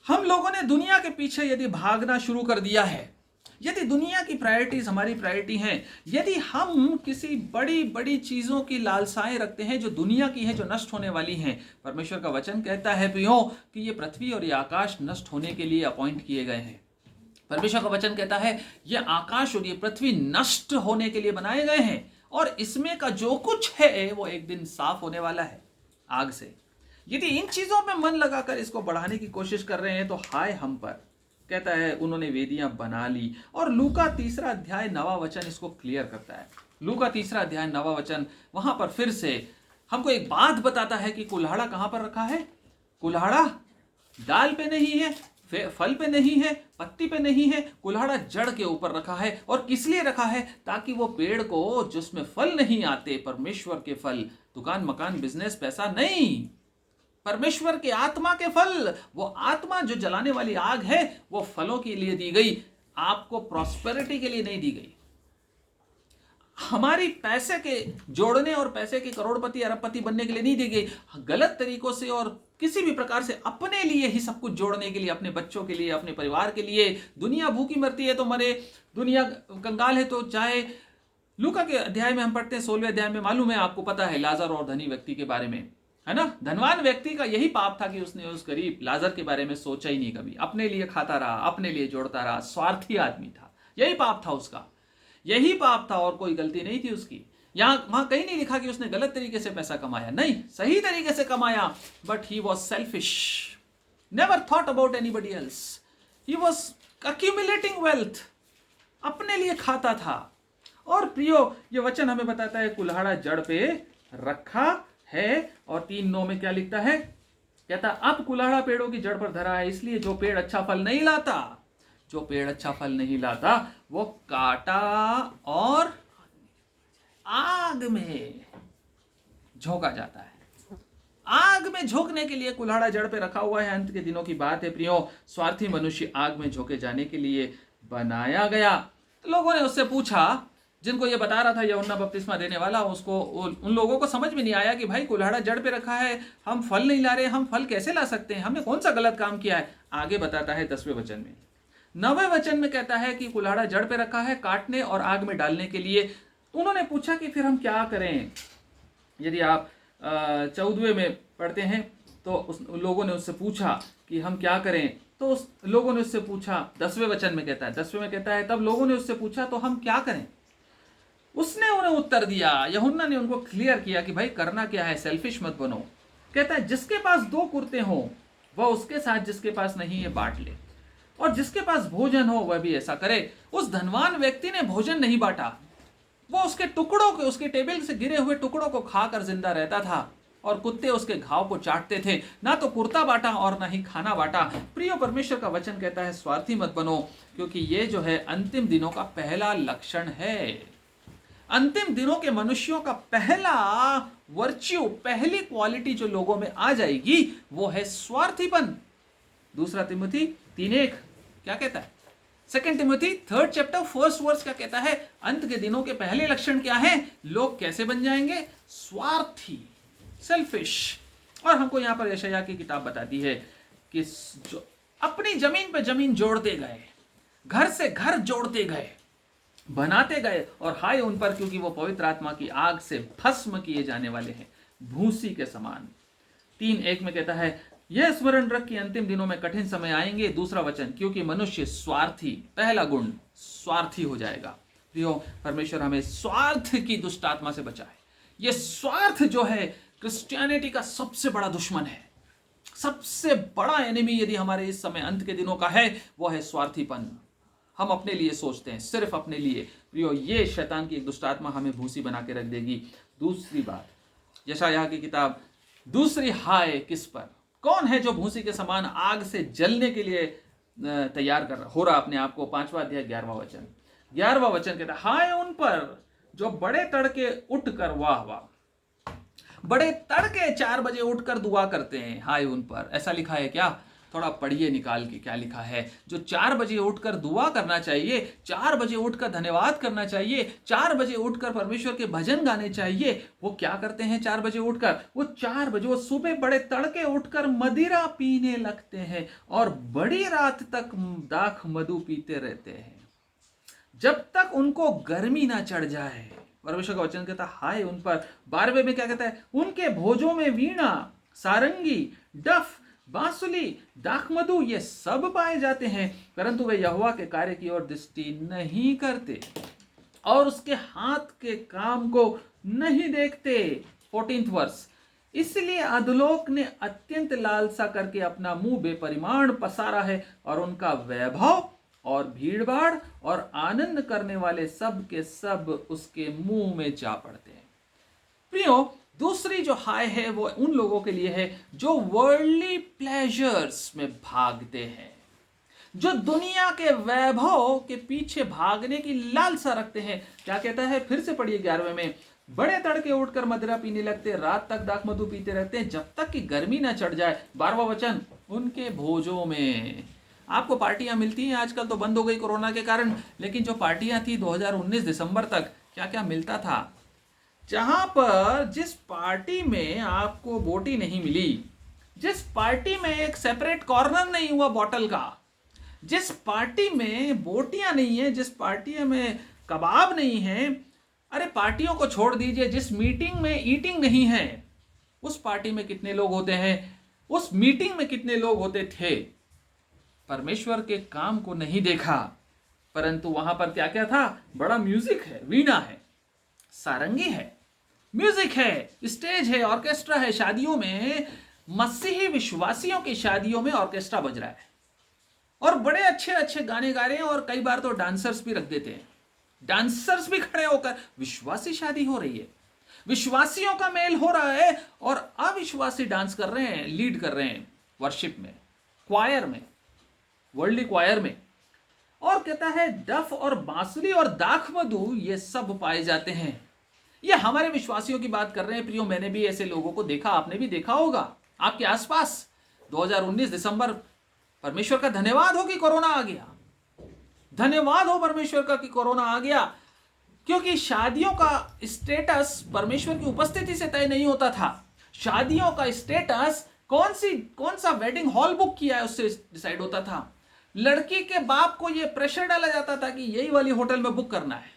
हम लोगों ने दुनिया के पीछे यदि भागना शुरू कर दिया है, यदि दुनिया की प्रायोरिटीज हमारी प्रायोरिटी हैं, यदि हम किसी बड़ी बड़ी चीजों की लालसाएं रखते हैं जो दुनिया की है, जो नष्ट होने वाली हैं, परमेश्वर का वचन कहता है प्रियो कि ये पृथ्वी और ये आकाश नष्ट होने के लिए अपॉइंट किए गए हैं। परमेश्वर का वचन कहता है ये आकाश और ये पृथ्वी नष्ट होने के लिए बनाए गए हैं और इसमें का जो कुछ है वो एक दिन साफ होने वाला है आग से। यदि इन चीजों में मन लगाकर इसको बढ़ाने की कोशिश कर रहे हैं तो हाय हम पर। कहता है उन्होंने वेदियां बना ली। और लूका 3 अध्याय 9 वचन इसको क्लियर करता है। लूका 3 अध्याय 9 वचन वहां पर फिर से हमको एक बात बताता है कि कुल्हाड़ा कहां पर रखा है। कुल्हाड़ा डाल पे नहीं है, फल पे नहीं है, पत्ती पे नहीं है, कुल्हाड़ा जड़ के ऊपर रखा है। और किस लिए रखा है? ताकि वो पेड़ को जिसमें फल नहीं आते, परमेश्वर के फल, दुकान मकान बिजनेस पैसा नहीं, परमेश्वर के आत्मा के फल, वो आत्मा जो जलाने वाली आग है वो फलों के लिए दी गई, आपको प्रॉस्पेरिटी के लिए नहीं दी गई। हमारी पैसे के जोड़ने और पैसे के करोड़पति अरबपति बनने के लिए नहीं दी गई, गलत तरीकों से और किसी भी प्रकार से अपने लिए ही सब कुछ जोड़ने के लिए, अपने बच्चों के लिए, अपने परिवार के लिए। दुनिया भूखी मरती है तो मरे, दुनिया कंगाल है तो चाहे। लूका के अध्याय में हम पढ़ते हैं 16वें अध्याय में, मालूम है आपको, पता है लाजर और धनी व्यक्ति के बारे में, है ना। धनवान व्यक्ति का यही पाप था कि उसने उस गरीब लाजर के बारे में सोचा ही नहीं कभी, अपने लिए खाता रहा, अपने लिए जोड़ता रहा, स्वार्थी आदमी था, यही पाप था उसका, यही पाप था और कोई गलती नहीं थी उसकी। वहां कहीं नहीं लिखा कि उसने गलत तरीके से पैसा कमाया, नहीं, सही तरीके से कमाया, but he was selfish, never thought about anybody else, he was accumulating wealth, अपने लिए खाता था। और प्रियो, ये वचन हमें बताता है कुल्हाड़ा जड़ पे रखा है, और 3:9 में क्या लिखता है, कहता अब कुल्हाड़ा पेड़ों की जड़ पर धरा है, इसलिए जो पेड़ अच्छा फल नहीं लाता, जो पेड़ अच्छा फल नहीं लाता वो काटा और आग में झोंका जाता है। आग में झोंकने के लिए कुल्हाड़ा जड़ पे रखा हुआ है। अंत के दिनों की बात है प्रियो, स्वार्थी मनुष्य आग में झोंके जाने के लिए बनाया गया। तो लोगों ने उससे पूछा, जिनको ये बता रहा था यूहन्ना बपतिस्मा देने वाला, उसको उन लोगों को समझ में नहीं आया कि भाई कुल्हाड़ा जड़ पे रखा है, हम फल नहीं ला रहे, हम फल कैसे ला सकते हैं, हमने कौन सा गलत काम किया है। आगे बताता है 10वें वचन में, 9वें वचन में कहता है कि कुल्हाड़ा जड़ पे रखा है काटने और आग में डालने के लिए। उन्होंने पूछा कि फिर हम क्या करें। यदि आप 14वें में पढ़ते हैं तो उन लोगों ने उससे पूछा कि हम क्या करें, तो उस लोगों ने उससे पूछा, 10वें वचन में कहता है, 10वें में कहता है तब लोगों ने उससे पूछा तो हम क्या करें। उसने उन्हें उत्तर दिया, यूहन्ना ने उनको क्लियर किया कि भाई करना क्या है, सेल्फिश मत बनो। कहता है जिसके पास 2 कुर्ते हो वह उसके साथ जिसके पास नहीं है बांट ले, और जिसके पास भोजन हो वह भी ऐसा करे। उस धनवान व्यक्ति ने भोजन नहीं बांटा, वो उसके टुकड़ों के, उसके टेबल से गिरे हुए टुकड़ों को खाकर जिंदा रहता था, और कुत्ते उसके घाव को चाटते थे। ना तो कुर्ता बांटा और ना ही खाना बांटा। प्रिय, परमेश्वर का वचन कहता है स्वार्थी मत बनो, क्योंकि ये जो है अंतिम दिनों का पहला लक्षण है। अंतिम दिनों के मनुष्यों का पहला वर्च्यू, पहली क्वालिटी जो लोगों में आ जाएगी वो है स्वार्थीपन। 2 तिमोथी 3:1 क्या कहता है, 2 Timothy 3rd chapter 1st verse क्या कहता है, अंत के दिनों के पहले लक्षण क्या है, लोग कैसे बन जाएंगे, स्वार्थी, सेल्फिश। और हमको यहां पर यशायाह की किताब बताती है कि जो अपनी जमीन पे जमीन जोड़ते गए, घर से घर जोड़ते गए, बनाते गए, और हाय उन पर क्योंकि वो पवित्र आत्मा की आग से भस्म किए जाने वाले हैं, भूसी के समान। 3:1 में कहता है यह स्मरण रख कि अंतिम दिनों में कठिन समय आएंगे। 2 वचन, क्योंकि मनुष्य स्वार्थी, पहला गुण स्वार्थी हो जाएगा। प्रियो, परमेश्वर हमें स्वार्थ की दुष्ट आत्मा से बचाए। यह स्वार्थ जो है क्रिश्चियनिटी का सबसे बड़ा दुश्मन है, सबसे बड़ा एनिमी यदि हमारे इस समय अंत के दिनों का है वो है स्वार्थीपन। हम अपने लिए सोचते हैं, सिर्फ अपने लिए। प्रियो, ये शैतान की एक दुष्ट आत्मा हमें भूसी बना के रख देगी। दूसरी बात, यशायाह की किताब, दूसरी हाय किस पर, कौन है जो भूसी के समान आग से जलने के लिए तैयार कर रहा हो रहा अपने आप को। 5वां अध्याय 11वां वचन, 11वां वचन कहता है हाय उन पर जो बड़े तड़के उठकर, वाह वाह, बड़े तड़के 4 बजे उठकर दुआ करते हैं, हाय उन पर। ऐसा लिखा है क्या, थोड़ा पढ़िए निकाल के क्या लिखा है। जो 4 बजे उठकर दुआ करना चाहिए, 4 बजे उठकर धन्यवाद करना चाहिए, 4 बजे उठकर परमेश्वर के भजन गाने चाहिए, वो क्या करते हैं 4 बजे उठकर, वो 4 बजे, वो सुबह बड़े तड़के उठकर मदिरा पीने लगते हैं और बड़ी रात तक दाख मधु पीते रहते हैं, जब तक उनको गर्मी ना चढ़ जाए। परमेश्वर का वचन कहता है हाय उन पर। 12वें में क्या कहता है, उनके भोजों में वीणा, सारंगी, डफ, बांसुली, दाखमधु ये सब पाए जाते हैं, परंतु वे यहोवा के कार्य की ओर दृष्टि नहीं करते और उसके हाथ के काम को नहीं देखते। 14th वर्स, इसलिए अधोलोक ने अत्यंत लालसा करके अपना मुंह बेपरिमाण पसारा है, और उनका वैभव और भीड़भाड़ और आनंद करने वाले सब के सब उसके मुंह में जा पड़ते हैं। प्रियो, दूसरी जो हाय है वो उन लोगों के लिए है जो वर्ल्डली प्लेजर्स में भागते हैं, जो दुनिया के वैभव के पीछे भागने की लालसा रखते हैं। क्या कहता है, फिर से पढ़िए 11वें में, बड़े तड़के उठकर मदिरा पीने लगते, रात तक दाखमधु पीते रहते हैं जब तक कि गर्मी ना चढ़ जाए। 12वां वचन, उनके भोजों में। आपको पार्टियां मिलती हैं, आजकल तो बंद हो गई कोरोना के कारण, लेकिन जो पार्टियां थी 2019 दिसंबर तक, क्या क्या मिलता था। जहां पर जिस पार्टी में आपको बोटी नहीं मिली, जिस पार्टी में एक सेपरेट कॉर्नर नहीं हुआ बॉटल का, जिस पार्टी में बोटियां नहीं है, जिस पार्टी में कबाब नहीं है, अरे पार्टियों को छोड़ दीजिए, जिस मीटिंग में ईटिंग नहीं है, उस पार्टी में कितने लोग होते हैं, उस मीटिंग में कितने लोग होते थे। परमेश्वर के काम को नहीं देखा, परंतु वहां पर क्या क्या था, बड़ा म्यूजिक है, वीणा है, सारंगी है, म्यूजिक है, स्टेज है, ऑर्केस्ट्रा है। शादियों में, मसीही विश्वासियों की शादियों में ऑर्केस्ट्रा बज रहा है और बड़े अच्छे अच्छे गाने गा रहे हैं, और कई बार तो डांसर्स भी रख देते हैं, डांसर्स भी खड़े होकर, विश्वासी शादी हो रही है, विश्वासियों का मेल हो रहा है, और अविश्वासी डांस कर रहे हैं, लीड कर रहे हैं वर्शिप में, क्वायर में, वर्ल्डली क्वायर में। और कहता है डफ और बांसुरी और दाख मधु ये सब पाए जाते हैं। ये हमारे विश्वासियों की बात कर रहे हैं प्रियो। मैंने भी ऐसे लोगों को देखा, आपने भी देखा होगा आपके आसपास। 2019 दिसंबर, परमेश्वर का धन्यवाद हो कि कोरोना आ गया, धन्यवाद हो परमेश्वर का कि कोरोना आ गया, क्योंकि शादियों का स्टेटस परमेश्वर की उपस्थिति से तय नहीं होता था। शादियों का स्टेटस कौन सा वेडिंग हॉल बुक किया है उससे डिसाइड होता था। लड़की के बाप को यह प्रेशर डाला जाता था कि यही वाली होटल में बुक करना है।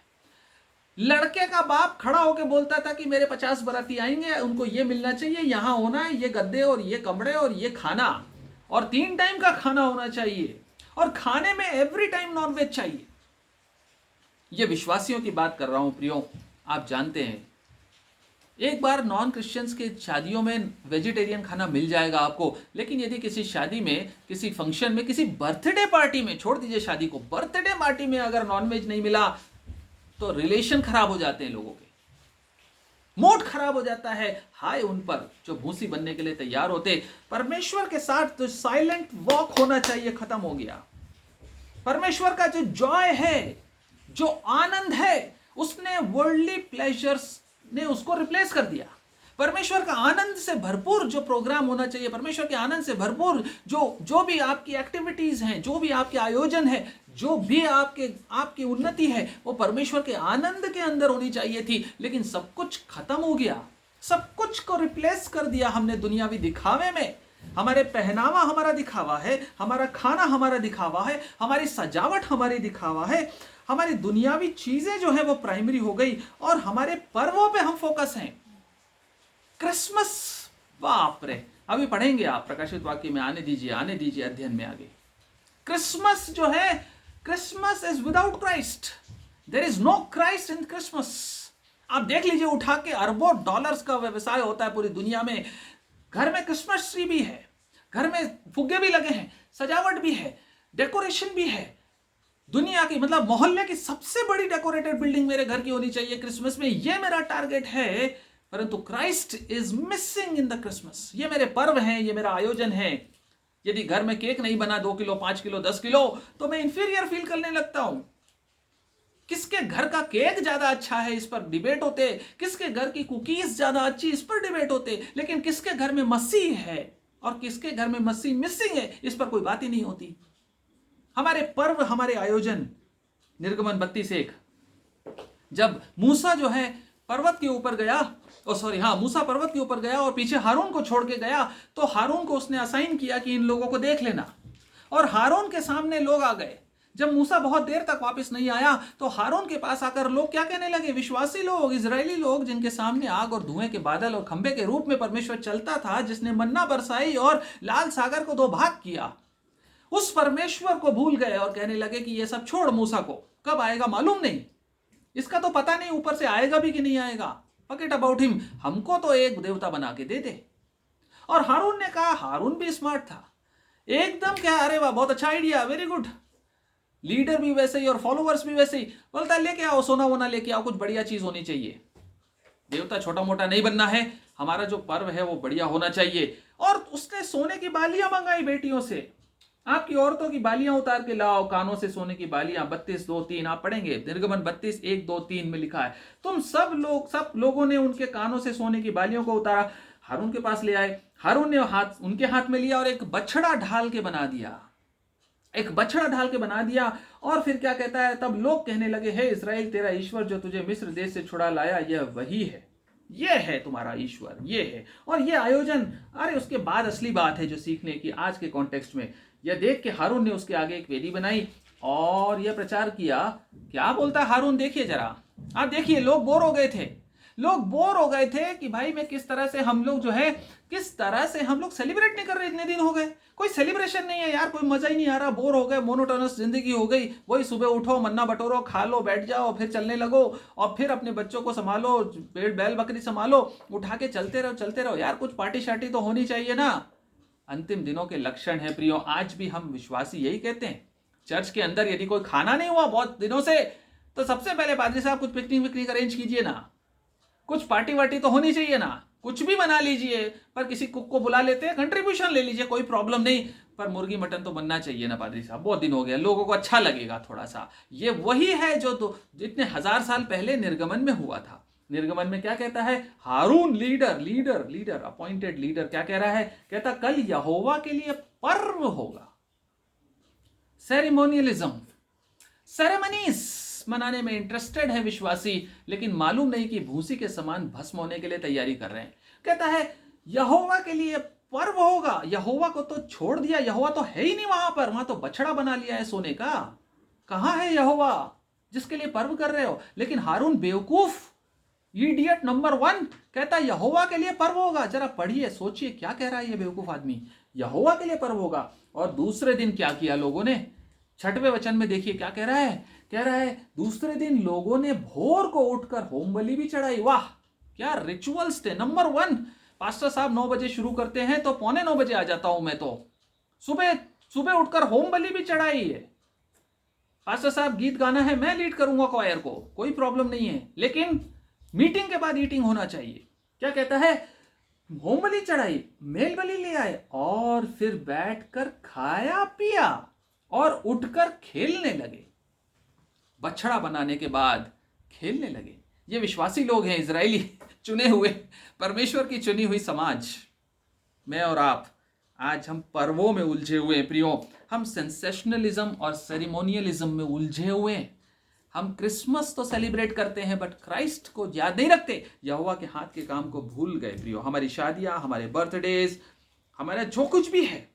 लड़के का बाप खड़ा होकर बोलता था कि मेरे 50 बाराती आएंगे, उनको ये मिलना चाहिए, यहां होना है, ये गद्दे और ये कमरे और ये खाना, और 3 टाइम का खाना होना चाहिए, और खाने में एवरी टाइम नॉनवेज चाहिए। ये विश्वासियों की बात कर रहा हूं प्रियो। आप जानते हैं, एक बार नॉन क्रिश्चियंस के शादियों में वेजिटेरियन खाना मिल जाएगा आपको, लेकिन यदि किसी शादी में, किसी फंक्शन में, किसी बर्थडे पार्टी में, छोड़ दीजिए शादी को, बर्थडे पार्टी में अगर नॉनवेज नहीं मिला तो रिलेशन खराब हो जाते हैं लोगों के, मूड खराब हो जाता है। हाय उन पर जो भूसी बनने के लिए तैयार होते। परमेश्वर के साथ तो साइलेंट वॉक होना चाहिए, खत्म हो गया। परमेश्वर का जो जॉय है, जो आनंद है, उसने वर्ल्डली प्लेजर्स ने उसको रिप्लेस कर दिया। परमेश्वर का आनंद से भरपूर जो प्रोग्राम होना चाहिए, परमेश्वर के आनंद से भरपूर जो भी आपकी एक्टिविटीज हैं, जो भी आपके आयोजन है, जो भी आपकी उन्नति है, वो परमेश्वर के आनंद के अंदर होनी चाहिए थी। लेकिन सब कुछ खत्म हो गया, सब कुछ को रिप्लेस कर दिया हमने दुनियावी दिखावे में। हमारे पहनावा हमारा दिखावा है, हमारा खाना हमारा दिखावा है, हमारी सजावट हमारी दिखावा है, हमारी दुनियावी चीजें जो है वो प्राइमरी हो गई, और हमारे पर्वों पे हम फोकस हैं। क्रिसमस, बाप रे, अभी पढ़ेंगे आप प्रकाशित वाक्य में, आने दीजिए अध्ययन में आगे। क्रिसमस जो है, Christmas is without Christ, there is no Christ in Christmas. आप देख लीजिए, उठा के अरबों डॉलर्स का व्यवसाय होता है पूरी दुनिया में। घर में क्रिसमस ट्री भी है, घर में फुग्गे भी लगे हैं, सजावट भी है, डेकोरेशन भी है। दुनिया की, मतलब मोहल्ले की सबसे बड़ी डेकोरेटेड बिल्डिंग मेरे घर की होनी चाहिए क्रिसमस में, ये मेरा टारगेट है। परंतु Christ is missing in the Christmas. ये मेरे पर्व हैं, ये मेरा आयोजन है। यदि घर में केक नहीं बना 2 किलो, 5 किलो, 10 किलो, तो मैं इंफीरियर फील करने लगता हूं। किसके घर का केक ज्यादा अच्छा है, इस पर डिबेट होते। किसके घर की कुकीज ज्यादा अच्छी, इस पर डिबेट होते। लेकिन किसके घर में मसीह है और किसके घर में मसीह मिसिंग है, इस पर कोई बात ही नहीं होती। हमारे पर्व, हमारे आयोजन, निर्गमन 32:1, जब मूसा जो है पर्वत के ऊपर गया, मूसा पर्वत के ऊपर गया और पीछे हारून को छोड़ के गया, तो हारून को उसने असाइन किया कि इन लोगों को देख लेना। और हारून के सामने लोग आ गए। जब मूसा बहुत देर तक वापस नहीं आया, तो हारून के पास आकर लोग क्या कहने लगे, विश्वासी लोग, इजरायली लोग, जिनके सामने आग और धुएं के बादल और खंबे के रूप में परमेश्वर चलता था, जिसने मन्ना बरसाई और लाल सागर को 2 भाग किया, उस परमेश्वर को भूल गए और कहने लगे कि ये सब छोड़, मूसा को कब आएगा मालूम नहीं, इसका तो पता नहीं ऊपर से आएगा भी कि नहीं आएगा, फॉरगेट अबाउट हिम, हमको तो एक देवता बना के दे दे। और हारून ने कहा, हारून भी स्मार्ट था एकदम, क्या, अरे वाह बहुत अच्छा आइडिया, वेरी गुड। लीडर भी वैसे ही और फॉलोअर्स भी वैसे ही। बोलता लेके आओ, सोना वोना लेके आओ, कुछ बढ़िया चीज होनी चाहिए। देवता छोटा मोटा नहीं बनना है, हमारा जो पर्व है वो बढ़िया होना चाहिए। और उसने सोने की बालियां मंगाई बेटियों से, आपकी औरतों की बालियां उतार के लाओ, कानों से सोने की बालियां। 32:2-3 आप पढ़ेंगे, निर्गमन 32:1-2-3 में लिखा है। तुम सब लोगों ने उनके कानों से सोने की बालियों को उतारा, हारून के पास ले आए। हारून ने उनके हाथ में लिया और एक बछड़ा ढाल के बना दिया। एक बछड़ा ढाल के बना दिया। और फिर क्या कहता है, तब लोग कहने लगे, हे इस्राएल, तेरा ईश्वर जो तुझे मिस्र देश से छुड़ा लाया यह वही है, ये है तुम्हारा ईश्वर, ये है। और ये आयोजन, अरे उसके बाद असली बात है जो सीखने की आज के कॉन्टेक्स्ट में, यह देख के हारून ने उसके आगे एक वेदी बनाई और यह प्रचार किया। क्या बोलता है हारून, देखिए जरा, आप देखिए, लोग बोर हो गए थे। लोग बोर हो गए थे कि भाई मैं किस तरह से हम लोग जो है, किस तरह से हम लोग सेलिब्रेट नहीं कर रहे, इतने दिन हो गए कोई सेलिब्रेशन नहीं है यार, कोई मजा ही नहीं आ रहा, बोर हो गए, मोनोटोनस जिंदगी हो गई, वही सुबह उठो, मन्ना बटोरो, खा लो, बैठ जाओ, फिर चलने लगो, और फिर अपने बच्चों को संभालो, पेड़ बैल बकरी संभालो, उठा के चलते रहो यार, कुछ पार्टी शार्टी तो होनी चाहिए ना। अंतिम दिनों के लक्षण है प्रियो, आज भी हम विश्वासी यही कहते हैं। चर्च के अंदर यदि कोई खाना नहीं हुआ बहुत दिनों से, तो सबसे पहले पादरी साहब कुछ पिकनिक विकनिक अरेंज कीजिए ना, कुछ पार्टी वार्टी तो होनी चाहिए ना, कुछ भी बना लीजिए, पर किसी कुक को बुला लेते हैं, कंट्रीब्यूशन ले लीजिए, कोई प्रॉब्लम नहीं, पर मुर्गी मटन तो बनना चाहिए ना पादरी साहब, बहुत दिन हो गया, लोगों को अच्छा लगेगा थोड़ा सा। ये वही है जो तो जितने 1000 साल पहले निर्गमन में हुआ था। निर्गमन में क्या कहता है, हारून लीडर अपॉइंटेड लीडर क्या कह रहा है, कहता कल यहोवा के लिए पर्व होगा। सेरेमोनियलिज्म, सेरेमनीज मनाने में इंटरेस्टेड है विश्वासी, लेकिन मालूम नहीं कि भूसी के समान भस्म होने के लिए तैयारी कर रहे हैं। कहता है यहोवा के लिए पर्व होगा, यहोवा को तो छोड़ दिया, यहोवा तो है ही नहीं वहां तो बछड़ा बना लिया है सोने का, कहां है यहोवा जिसके लिए पर्व कर रहे हो। लेकिन हारून बेवकूफ, इडियट नंबर 1 कहता यहोवा के लिए पर्व होगा। जरा पढ़िए, सोचिए क्या कह रहा है ये बेवकूफ आदमी, यहोवा के लिए पर्व होगा। और दूसरे दिन क्या किया लोगों ने, 6वें वचन में देखिए क्या कह रहा है, कह रहा है दूसरे दिन लोगों ने भोर को उठकर होम बलि भी चढ़ाई। वाह क्या रिचुअल्स थे। नंबर 1, पास्टर साहब 9 बजे शुरू करते हैं तो 8:45 बजे आ जाता हूं मैं, तो सुबह उठकर होम बलि भी चढ़ाई है। पास्टर साहब गीत गाना है, मैं लीड करूंगा क्वायर को, कोई प्रॉब्लम नहीं है, लेकिन मीटिंग के बाद ईटिंग होना चाहिए। क्या कहता है, होम बलि चढ़ाई, मेल बलि ले आए, और फिर बैठकर खाया पिया और उठकर खेलने लगे। बछड़ा बनाने के बाद खेलने लगे। ये विश्वासी लोग हैं, इजरायली, चुने हुए, परमेश्वर की चुनी हुई समाज। मैं और आप आज हम पर्वों में उलझे हुए हैं प्रियो, हम सेंसेशनलिज्म और सेरेमोनियलिज्म में उलझे हुए हैं। हम क्रिसमस तो सेलिब्रेट करते हैं बट क्राइस्ट को याद नहीं रखते, यहोवा के हाथ के काम को भूल गए प्रियो। हमारी शादियां, हमारे बर्थडेज, हमारा जो कुछ भी है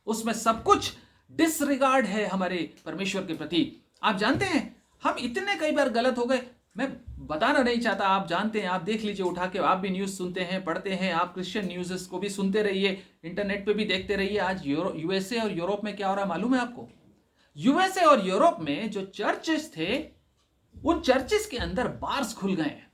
उसमें सब कुछ डिसरिगार्ड है हमारे परमेश्वर के प्रति। आप जानते हैं हम इतने कई बार गलत हो गए, मैं बताना नहीं चाहता, आप जानते हैं, आप देख लीजिए उठा के, आप भी न्यूज़ सुनते हैं, पढ़ते हैं, आप क्रिश्चियन न्यूज़ को भी सुनते रहिए, इंटरनेट पे भी देखते रहिए। आज यूएसए और यूरोप में क्या हो रहा है मालूम है आपको? यूएसए और यूरोप में जो चर्चेस थे, उन चर्चेस के अंदर बार्स खुल गए हैं,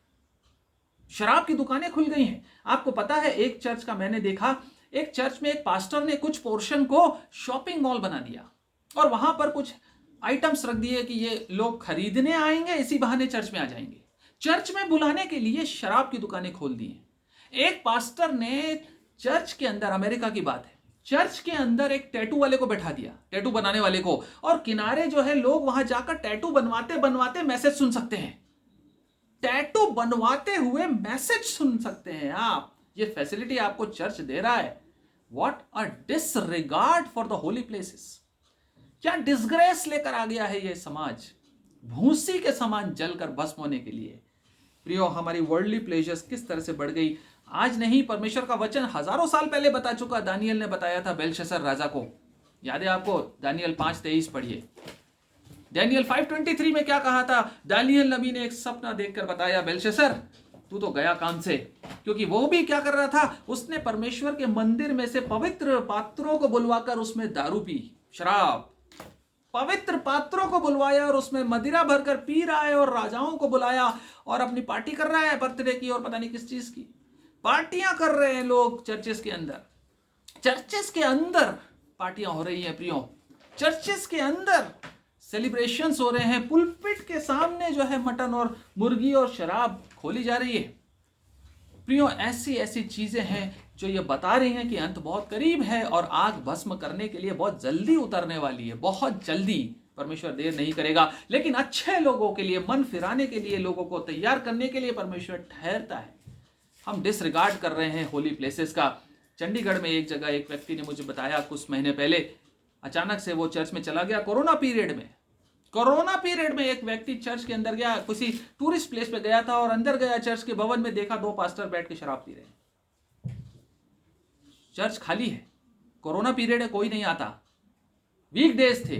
शराब की दुकानें खुल गई हैं। आपको पता है एक चर्च का मैंने देखा, एक चर्च में एक पास्टर ने कुछ पोर्शन को शॉपिंग मॉल बना दिया और वहां पर कुछ आइटम्स रख दिए कि ये लोग खरीदने आएंगे, इसी बहाने चर्च में आ जाएंगे। चर्च में बुलाने के लिए शराब की दुकानें खोल दी हैं। एक पास्टर ने चर्च के अंदर, अमेरिका की बात है, चर्च के अंदर एक टैटू वाले को बैठा दिया, टैटू बनाने वाले को, और किनारे जो है लोग वहां जाकर टैटू बनवाते बनवाते मैसेज सुन सकते हैं। टैटू बनवाते हुए मैसेज सुन सकते हैं आप। ये फैसिलिटी आपको चर्च दे रहा है। What a disregard for the Holi places. क्या डिसग्रेस लेकर आ गया है ये समाज, भूसी के समान जलकर भस्म होने के लिए। प्रियो, हमारी वर्ल्डली प्लेजर्स किस तरह से बढ़ गई। आज नहीं, परमेश्वर का वचन हजारों साल पहले बता चुका। दानियल ने बताया था बेलशस्सर राजा को, याद है आपको? दानियल 5:23 पढ़िए। दानियल 5:23 में क्या कहा था? दानियल नबी ने एक सपना देखकर बताया, बेलशस्सर तू तो गया काम से। क्योंकि वो भी क्या कर रहा था, उसने परमेश्वर के मंदिर में से पवित्र पात्रों को बुलवाकर उसमें दारू पी, शराब, पवित्र पात्रों को बुलवाया और उसमें मदिरा भरकर पी रहा है, और राजाओं को बुलाया और अपनी पार्टी कर रहा है, बर्थडे की और पता नहीं किस चीज की पार्टियां कर रहे हैं लोग। चर्चेस के अंदर पार्टियां हो रही हैं प्रियो, चर्चेस के अंदर सेलिब्रेशंस हो रहे हैं, पुलपिट के सामने जो है मटन और मुर्गी और शराब खोली जा रही है। प्रियो, ऐसी ऐसी चीजें हैं जो ये बता रही हैं कि अंत बहुत करीब है और आग भस्म करने के लिए बहुत जल्दी उतरने वाली है, बहुत जल्दी। परमेश्वर देर नहीं करेगा, लेकिन अच्छे लोगों के लिए, मन फिराने के लिए, लोगों को तैयार करने के लिए परमेश्वर ठहरता है। हम डिसरिगार्ड कर रहे हैं होली प्लेसेस का। चंडीगढ़ में एक जगह एक व्यक्ति ने मुझे बताया कुछ महीने पहले, अचानक से वो चर्च में चला गया कोरोना पीरियड में। कोरोना पीरियड में एक व्यक्ति चर्च के अंदर गया, किसी टूरिस्ट प्लेस पे गया था और अंदर गया चर्च के भवन में, देखा 2 पास्टर बैठ के शराब पी रहे हैं। चर्च खाली है, कोरोना पीरियड है, कोई नहीं आता, वीक डेज थे।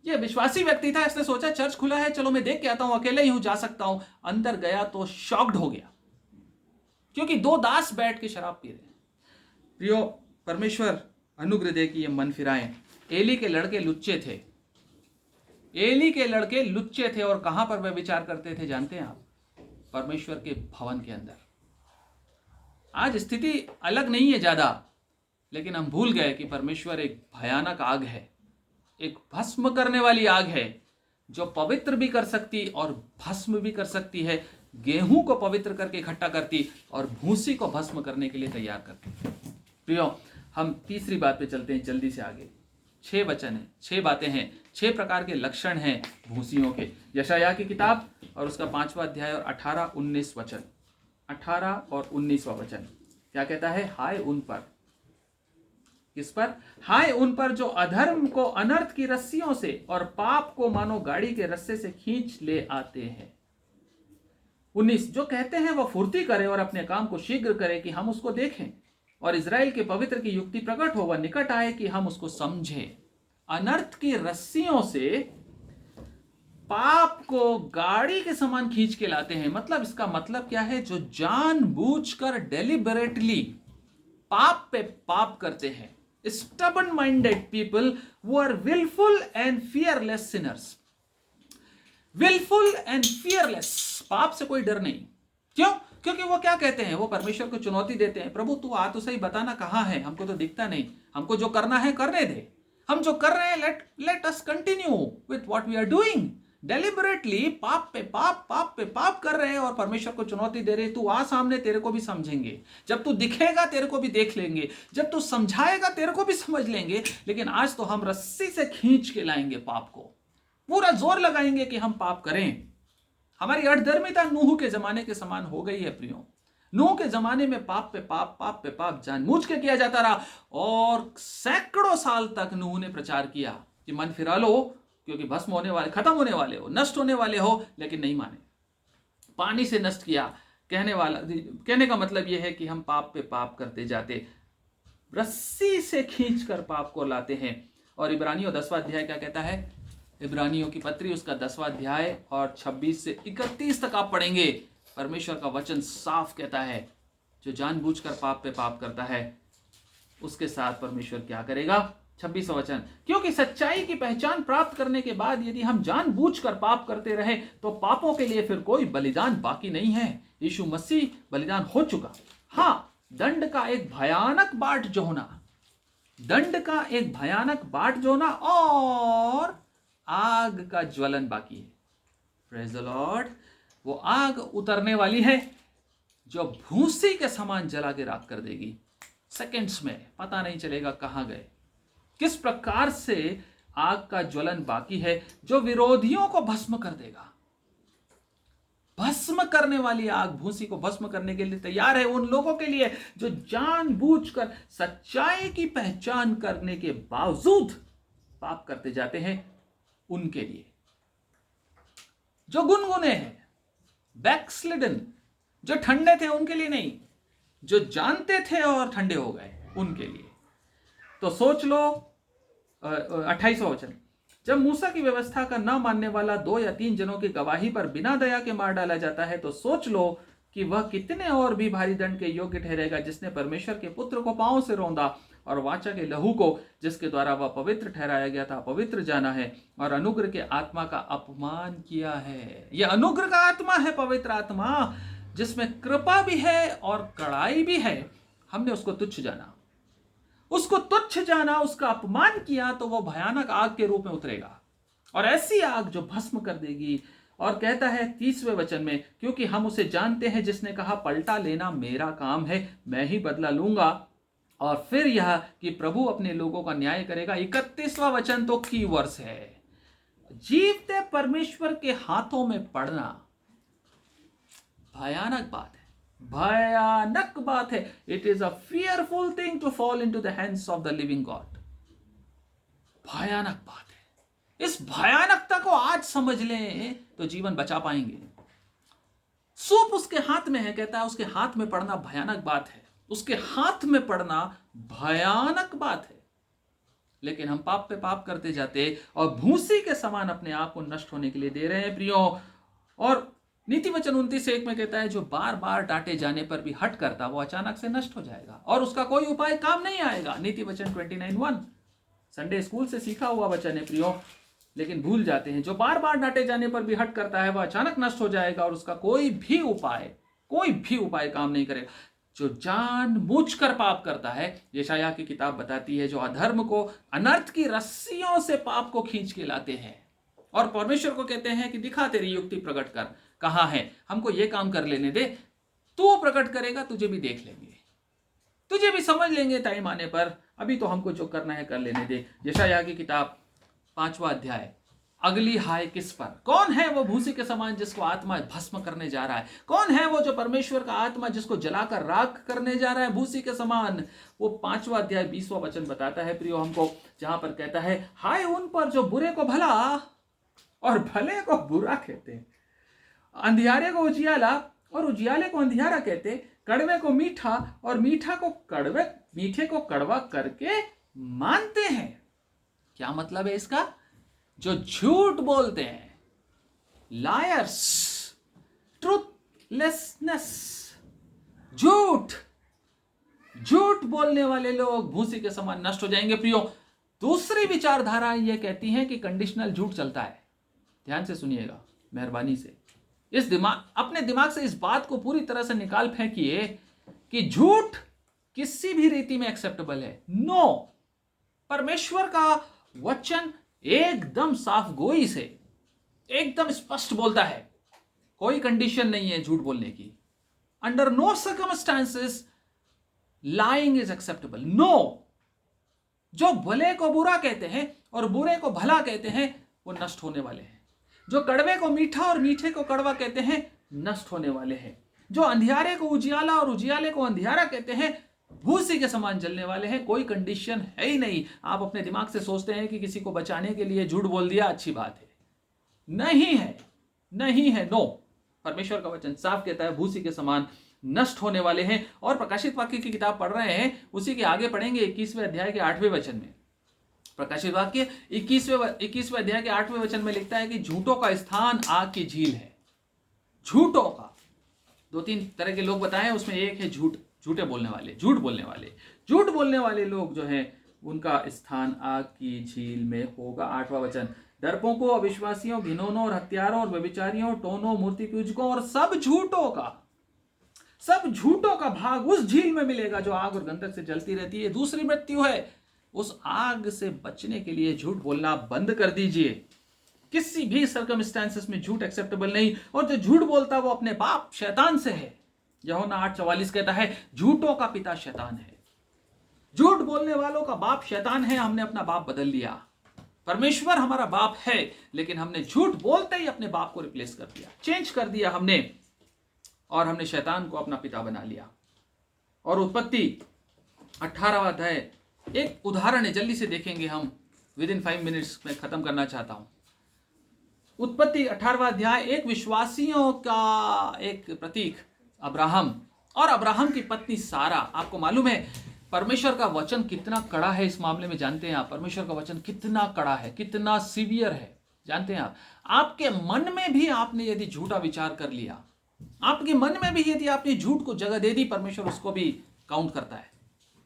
ये विश्वासी व्यक्ति था, इसने सोचा चर्च खुला है, चलो मैं देख के आता हूं, अकेले ही हूं, जा सकता हूं। अंदर गया तो शॉक्ड हो गया, क्योंकि 2 दास बैठ के शराब पी रहे हैं। प्रियो, परमेश्वर अनुग्रह दे कि ये मन फिराएं। एली के लड़के लुच्चे थे, एली के लड़के लुच्चे थे, और कहां पर वे विचार करते थे जानते हैं आप? परमेश्वर के भवन के अंदर। आज स्थिति अलग नहीं है ज्यादा, लेकिन हम भूल गए कि परमेश्वर एक भयानक आग है, एक भस्म करने वाली आग है, जो पवित्र भी कर सकती और भस्म भी कर सकती है। गेहूं को पवित्र करके इकट्ठा करती और भूसी को भस्म करने के लिए तैयार करती। प्रियो, हम तीसरी बात पे चलते हैं जल्दी से आगे। 6 वचन है, 6 बातें हैं, 6 प्रकार के लक्षण हैं भूसियों के। यशायाह की किताब और उसका 5वां अध्याय और 18-19 वचन, 18 और 19वां वचन क्या कहता है? हाय उन पर, किस पर? हाय उन पर जो अधर्म को अनर्थ की रस्सियों से और पाप को मानो गाड़ी के रस्से से खींच ले आते हैं। 19, जो कहते हैं वह फुर्ती करे और अपने काम को शीघ्र करे कि हम उसको देखें, और इजराइल के पवित्र की युक्ति प्रकट हो, वह निकट आए कि हम उसको समझें। अनर्थ की रस्सियों से पाप को गाड़ी के समान खींच के लाते हैं। मतलब इसका मतलब क्या है? जो जानबूझकर डेलिबरेटली पाप पे पाप करते हैं। Stubborn minded people who are wilful and fearless sinners. Wilful and fearless, पाप से कोई डर नहीं। क्यों? क्योंकि वो क्या कहते हैं? वो परमेश्वर को चुनौती देते हैं, प्रभु तू आ तो सही, बताना कहां है, हमको तो दिखता नहीं, हमको जो करना है करने दे, हम जो कर रहे हैं let us continue with what we are doing. Deliberately पाप पे पाप कर रहे हैं और परमेश्वर को चुनौती दे रहे हैं, तू आ सामने, तेरे को भी समझेंगे, जब तू दिखेगा तेरे को भी देख लेंगे, जब तू समझाएगा तेरे को भी समझ लेंगे। लेकिन आज तो हम रस्सी से खींच के लाएंगे पाप को, पूरा जोर लगाएंगे कि हम पाप करें। हमारी अधर्मिता नूह के जमाने के समान हो गई है प्रियो। नूह के जमाने में पाप पे पाप जानबूझ के किया जाता रहा, और सैकड़ों साल तक नूह ने प्रचार किया कि मन फिरा लो, क्योंकि भस्म होने वाले, खत्म होने वाले हो, नष्ट होने वाले हो, लेकिन नहीं माने। पानी से नष्ट किया। कहने का मतलब यह है कि हम पाप पे पाप करते जाते, रस्सी से खींचकर पाप को लाते हैं। और इब्रानियों 10वां अध्याय क्या कहता है? इब्रानियों की पत्री उसका 10वां अध्याय और 26 से 31 तक आप पढ़ेंगे। परमेश्वर का वचन साफ कहता है, जो जानबूझकर पाप पे पाप करता है उसके साथ परमेश्वर क्या करेगा? 26वां वचन, क्योंकि सच्चाई की पहचान प्राप्त करने के बाद यदि हम जानबूझकर पाप करते रहे तो पापों के लिए फिर कोई बलिदान बाकी नहीं है। यीशु मसीह बलिदान हो चुका। हाँ, दंड का एक भयानक बाट जो होना, दंड का एक भयानक बाट जो होना, और आग का ज्वलन बाकी है। Praise the Lord. वो आग उतरने वाली है जो भूसी के समान जला के राख कर देगी। सेकंड्स में पता नहीं चलेगा कहां गए। किस प्रकार से आग का ज्वलन बाकी है जो विरोधियों को भस्म कर देगा। भस्म करने वाली आग भूसी को भस्म करने के लिए तैयार है उन लोगों के लिए जो जानबूझकर सच्चाई की पहचान करने के बावजूद पाप करते जाते हैं। उनके लिए जो गुनगुने हैं, बैकस्लिडन, जो ठंडे थे उनके लिए नहीं, जो जानते थे और ठंडे हो गए उनके लिए। तो सोच लो 28वां वचन, जब मूसा की व्यवस्था का न मानने वाला 2 या 3 जनों की गवाही पर बिना दया के मार डाला जाता है, तो सोच लो कि वह कितने और भी भारी दंड के योग्य ठहरेगा, जिसने परमेश्वर के पुत्र को पांव से रौंदा और वाचा के लहू को, जिसके द्वारा वह पवित्र ठहराया गया था, पवित्र जाना है और अनुग्रह के आत्मा का अपमान किया है। यह अनुग्रह का आत्मा है, पवित्र आत्मा, जिसमें कृपा भी है और कड़ाई भी है। हमने उसको तुच्छ जाना, उसको तुच्छ जाना, उसका अपमान किया, तो वह भयानक आग के रूप में उतरेगा, और ऐसी आग जो भस्म कर देगी। और कहता है 30वें वचन में, क्योंकि हम उसे जानते हैं जिसने कहा पलटा लेना मेरा काम है, मैं ही बदला लूंगा। और फिर यह कि प्रभु अपने लोगों का न्याय करेगा। 31वां वचन तो की वर्ष है। जीवते परमेश्वर के हाथों में पड़ना भयानक बात है, भयानक बात है। It is a fearful thing to fall into the hands of the living God. भयानक बात है। इस भयानकता को आज समझ लें तो जीवन बचा पाएंगे। सूप उसके हाथ में है, कहता है उसके हाथ में पड़ना भयानक बात है, उसके हाथ में पड़ना भयानक बात है। लेकिन हम पाप पे पाप करते जाते और भूसी के समान अपने आप को नष्ट होने के लिए दे रहे हैं प्रियो। और नीति वचन 29:1 में कहता है जो बार बार डांटे जाने पर भी हट करता वो अचानक से नष्ट हो जाएगा और उसका कोई उपाय काम नहीं आएगा। नीति वचन 29:1 संडे स्कूल से सीखा हुआ वचन है प्रियो, लेकिन भूल जाते हैं। जो बार बार डांटे जाने पर भी हट करता है वह अचानक नष्ट हो जाएगा और उसका कोई भी उपाय काम नहीं करेगा। जो जानबूझकर पाप करता है, यशायाह की किताब बताती है, जो अधर्म को अनर्थ की रस्सियों से पाप को खींच के लाते हैं और परमेश्वर को कहते हैं कि दिखा तेरी युक्ति प्रकट कर, कहां है, हमको ये काम कर लेने दे, तू प्रकट करेगा, तुझे भी देख लेंगे, तुझे भी समझ लेंगे टाइम आने पर, अभी तो हमको जो करना है कर लेने दे। यशायाह की किताब 5वां अध्याय। अगली हाय किस पर? कौन है वो भूसी के समान जिसको आत्मा भस्म करने जा रहा है? कौन है वो जो परमेश्वर का आत्मा जिसको जलाकर राख करने जा रहा है भूसी के समान? वो 5वां अध्याय 20वां वचन बताता है प्रियो हमको, जहां पर कहता है हाय उन पर जो बुरे को भला और भले को बुरा कहते हैं, अंधियारे को उजियाला और उजियाले को अंधियारा कहते, कड़वे को मीठा और मीठा को कड़वे, मीठे को कड़वा करके मानते हैं। क्या मतलब है इसका? जो झूठ बोलते हैं, लायर्स, ट्रूथलेसनेस, झूठ बोलने वाले लोग भूसी के समान नष्ट हो जाएंगे प्रियो। दूसरी विचारधारा यह कहती है कि कंडीशनल झूठ चलता है। ध्यान से सुनिएगा मेहरबानी से, अपने दिमाग से इस बात को पूरी तरह से निकाल फेंकिए कि झूठ किसी भी रीति में एक्सेप्टेबल है। नो, परमेश्वर का वचन एकदम साफ गोई से एकदम स्पष्ट बोलता है, कोई कंडीशन नहीं है झूठ बोलने की। Under no circumstances lying is acceptable. No, जो भले को बुरा कहते हैं और बुरे को भला कहते हैं वो नष्ट होने वाले हैं। जो कड़वे को मीठा और मीठे को कड़वा कहते हैं नष्ट होने वाले हैं। जो अंधियारे को उजियाला और उजियाले को अंधियारा कहते हैं भूसी के समान जलने वाले हैं। कोई कंडीशन है ही नहीं। आप अपने दिमाग से सोचते हैं कि किसी को बचाने के लिए झूठ बोल दिया, अच्छी बात है, नहीं है, नहीं है। नो, परमेश्वर का वचन साफ कहता है भूसी के समान नष्ट होने वाले हैं। और प्रकाशित वाक्य की किताब पढ़ रहे हैं, उसी के आगे पढ़ेंगे 21वें अध्याय के 8वें वचन में। प्रकाशित वाक्य 21वें अध्याय के 8वें वचन में लिखता है कि झूठों का स्थान आग की झील है। झूठों का 2-3 तरह के लोग बताए, उसमें एक है झूठ बोलने वाले लोग जो हैं उनका स्थान आग की झील में होगा। 8वां वचन, डरपोकों, अविश्वासियों, घिनौनों और हत्यारों और व्यभिचारियों, टोनों, मूर्ति पूजकों और सब झूठों का भाग उस झील में मिलेगा जो आग और गंधक से जलती रहती है। दूसरी मृत्यु है। उस आग से बचने के लिए झूठ बोलना बंद कर दीजिए। किसी भी सर्कमस्टेंसेस में झूठ एक्सेप्टेबल नहीं। और जो झूठ बोलता है वो अपने बाप शैतान से है। यूहन्ना 8:44 कहता है झूठों का पिता शैतान है। झूठ बोलने वालों का बाप शैतान है। हमने अपना बाप बदल लिया। परमेश्वर हमारा बाप है, लेकिन हमने झूठ बोलते ही अपने बाप को रिप्लेस कर दिया, चेंज कर दिया हमने, और हमने शैतान को अपना पिता बना लिया। और उत्पत्ति 18वां अध्याय, एक उदाहरण है, जल्दी से देखेंगे हम, विदिन 5 मिनट्स में खत्म करना चाहता हूं। उत्पत्ति 18वां अध्याय एक विश्वासियों का एक प्रतीक अब्राहम और अब्राहम की पत्नी सारा। आपको मालूम है परमेश्वर का वचन कितना कड़ा है इस मामले में, जानते हैं आप? परमेश्वर का वचन कितना कड़ा है, कितना सीवियर है, जानते हैं आप? आपके मन में भी आपने यदि झूठा विचार कर लिया, आपके मन में भी यदि आपने झूठ को जगह दे दी, परमेश्वर उसको भी काउंट करता है।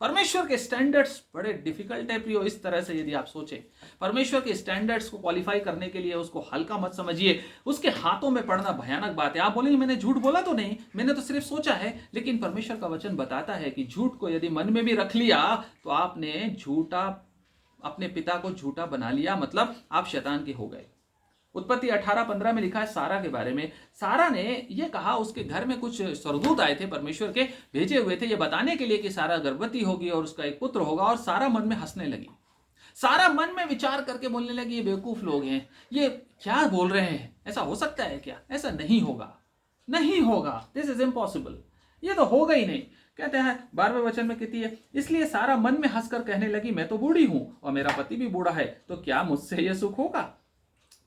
परमेश्वर के स्टैंडर्ड्स बड़े डिफिकल्ट है प्रियो। इस तरह से यदि आप सोचें, परमेश्वर के स्टैंडर्ड्स को क्वालिफाई करने के लिए उसको हल्का मत समझिए। उसके हाथों में पड़ना भयानक बात है। आप बोलेंगे मैंने झूठ बोला तो नहीं, मैंने तो सिर्फ सोचा है। लेकिन परमेश्वर का वचन बताता है कि झूठ को यदि मन में भी रख लिया तो आपने झूठा, अपने पिता को झूठा बना लिया, मतलब आप शैतान के हो गए। उत्पत्ति 18:15 में लिखा है सारा के बारे में। सारा ने यह कहा, उसके घर में कुछ स्वर्गदूत आए थे, परमेश्वर के भेजे हुए थे, ये बताने के लिए कि सारा गर्भवती होगी और उसका एक पुत्र होगा। और सारा मन में हंसने लगी। सारा मन में विचार करके बोलने लगी, ये बेवकूफ लोग हैं, ये क्या बोल रहे हैं, ऐसा हो सकता है क्या? ऐसा नहीं होगा, नहीं होगा, दिस इज इम्पॉसिबल, ये तो होगा ही नहीं। कहते हैं 12वें वचन में कहती है, इसलिए सारा मन में हंसकर कहने लगी, मैं तो बूढ़ी हूं और मेरा पति भी बूढ़ा है, तो क्या मुझसे यह सुख होगा?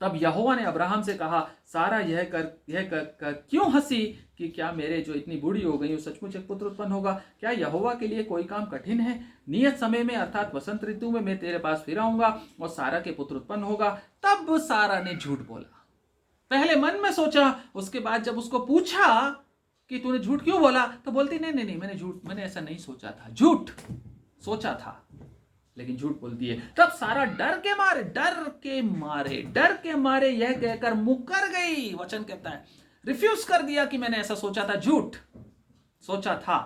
तब यहोवा ने अब्राहम से कहा, सारा यह कर क्यों हंसी कि क्या मेरे जो इतनी बूढ़ी हो गई सचमुच एक पुत्र उत्पन्न होगा? क्या यहोवा के लिए कोई काम कठिन है? नियत समय में अर्थात वसंत ऋतु में मैं तेरे पास फिर आऊंगा और सारा के पुत्र उत्पन्न होगा। तब सारा ने झूठ बोला। पहले मन में सोचा, उसके बाद जब उसको पूछा कि तूने झूठ क्यों बोला, तो बोलती नहीं, मैंने ऐसा नहीं सोचा था, झूठ सोचा था, लेकिन झूठ बोलती है। तब सारा डर के मारे यह कहकर मुकर गई। वचन कहता है रिफ्यूज कर दिया कि मैंने ऐसा सोचा था, झूठ सोचा था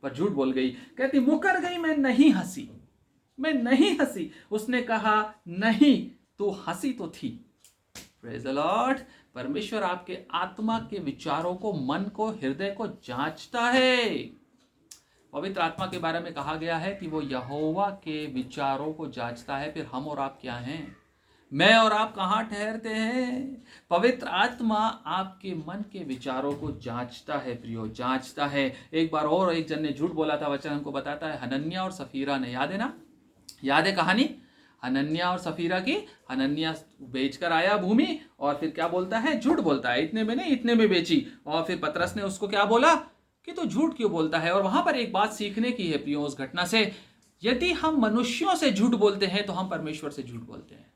पर झूठ बोल गई। कहती मुकर गई, मैं नहीं हंसी। उसने कहा, नहीं, तू हंसी तो थी। Praise the Lord. परमेश्वर आपके आत्मा के विचारों को, मन को, हृदय को जांचता है। पवित्र आत्मा के बारे में कहा गया है कि वो यहोवा के विचारों को जांचता है। फिर हम और आप क्या हैं? मैं और आप कहाँ ठहरते हैं? पवित्र आत्मा आपके मन के विचारों को जांचता है प्रियो, जांचता है। एक बार और एक जन ने झूठ बोला था, वचन हमको बताता है, हनन्याह और सफीरा ने, याद है ना? याद है कहानी हनन्याह और सफीरा की? हनन्याह बेचकर आया भूमि और फिर क्या बोलता है? झूठ बोलता है, इतने में नहीं इतने में बेची। और फिर पतरस ने उसको क्या बोला कि तू झूठ क्यों बोलता है? और वहां पर एक बात सीखने की है प्रियो उस घटना से। यदि हम मनुष्यों से झूठ बोलते हैं तो हम परमेश्वर से झूठ बोलते हैं।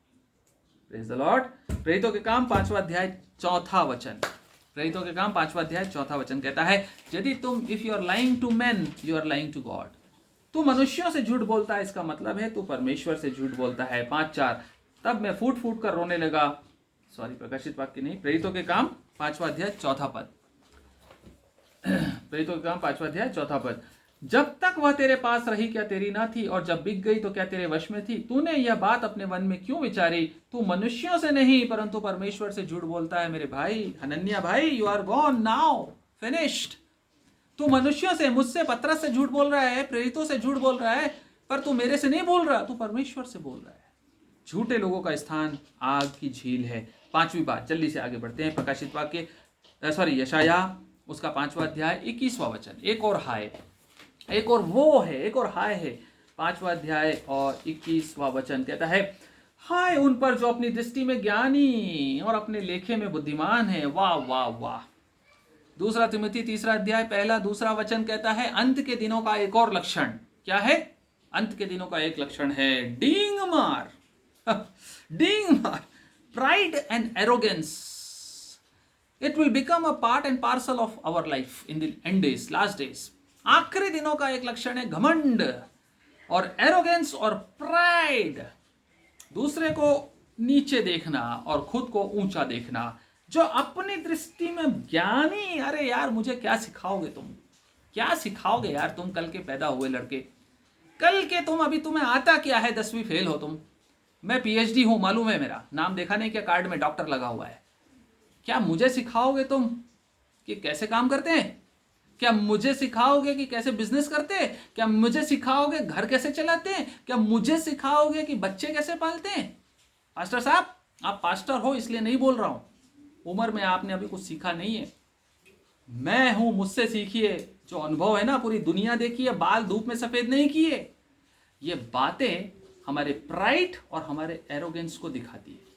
Praise the Lord. प्रेरितों के काम 5वां अध्याय 4था वचन, प्रेरितों के काम 5वां अध्याय 4था वचन कहता है, यदि तुम if you are lying to man you are lying to God. तू मनुष्यों से झूठ बोलता है, इसका मतलब है तू परमेश्वर से झूठ बोलता है। 5:4। तब मैं फूट फूट कर रोने लगा। प्रकाशित वाक्य नहीं, प्रेरितों के काम 5वां अध्याय 4था पद। प्रेरितों के काम 5वां अध्याय 4था पद। जब तक वह तेरे पास रही क्या तेरी ना थी? और जब बिक गई तो क्या तेरे वश में थी? तूने यह बात अपने मन में क्यों विचारी? तू मनुष्यों से नहीं परंतु परमेश्वर से झूठ बोलता है। मेरे भाई हनन्याह भाई, you are gone now, finished. तू मनुष्यों से, मुझसे, पतरस से झूठ बोल रहा है, प्रेरितों से झूठ बोल रहा है, पर तू मेरे से नहीं बोल रहा, तू परमेश्वर से बोल रहा है। झूठे लोगों का स्थान आग की झील है। 5वीं बात, जल्दी से आगे बढ़ते हैं। प्रकाशित वाक्य यशायाह उसका 5वां अध्याय 21वां वचन। एक और हाय, एक और वो है, एक और हाय है। 5वां अध्याय और 21वां वचन कहता है, हाय उन पर जो अपनी दृष्टि में ज्ञानी और अपने लेखे में बुद्धिमान है। वाह वाह वाह। 2 तिमोथी 3 अध्याय 1-2 वचन कहता है, अंत के दिनों का एक और लक्षण क्या है? अंत के दिनों का एक लक्षण है डींग मार pride and arrogance. It will become a part and parcel of our life in the end days, last days. आखिरी दिनों का एक लक्षण है घमंड और एरोगेंस और प्राइड, दूसरे को नीचे देखना और खुद को ऊंचा देखना। जो अपनी दृष्टि में ज्ञानी, अरे यार मुझे क्या सिखाओगे तुम, क्या सिखाओगे यार तुम? कल के पैदा हुए लड़के, कल के तुम, अभी तुम्हें आता क्या है? 10वीं फेल हो तुम। मैं PhD हूं, मालूम है, मेरा नाम देखा नहीं क्या कार्ड में डॉक्टर लगा हुआ है। क्या मुझे सिखाओगे तुम कि कैसे काम करते हैं? क्या मुझे सिखाओगे कि कैसे बिजनेस करते हैं? क्या मुझे सिखाओगे घर कैसे चलाते हैं? क्या मुझे सिखाओगे कि बच्चे कैसे पालते हैं? पास्टर साहब, आप पास्टर हो इसलिए नहीं बोल रहा हूं, उम्र में आपने अभी कुछ सीखा नहीं है। मैं हूं, मुझसे सीखिए। जो अनुभव है ना, पूरी दुनिया देखिए, बाल धूप में सफेद नहीं किए। ये बातें हमारे प्राइड और हमारे एरोगेंस को दिखाती है।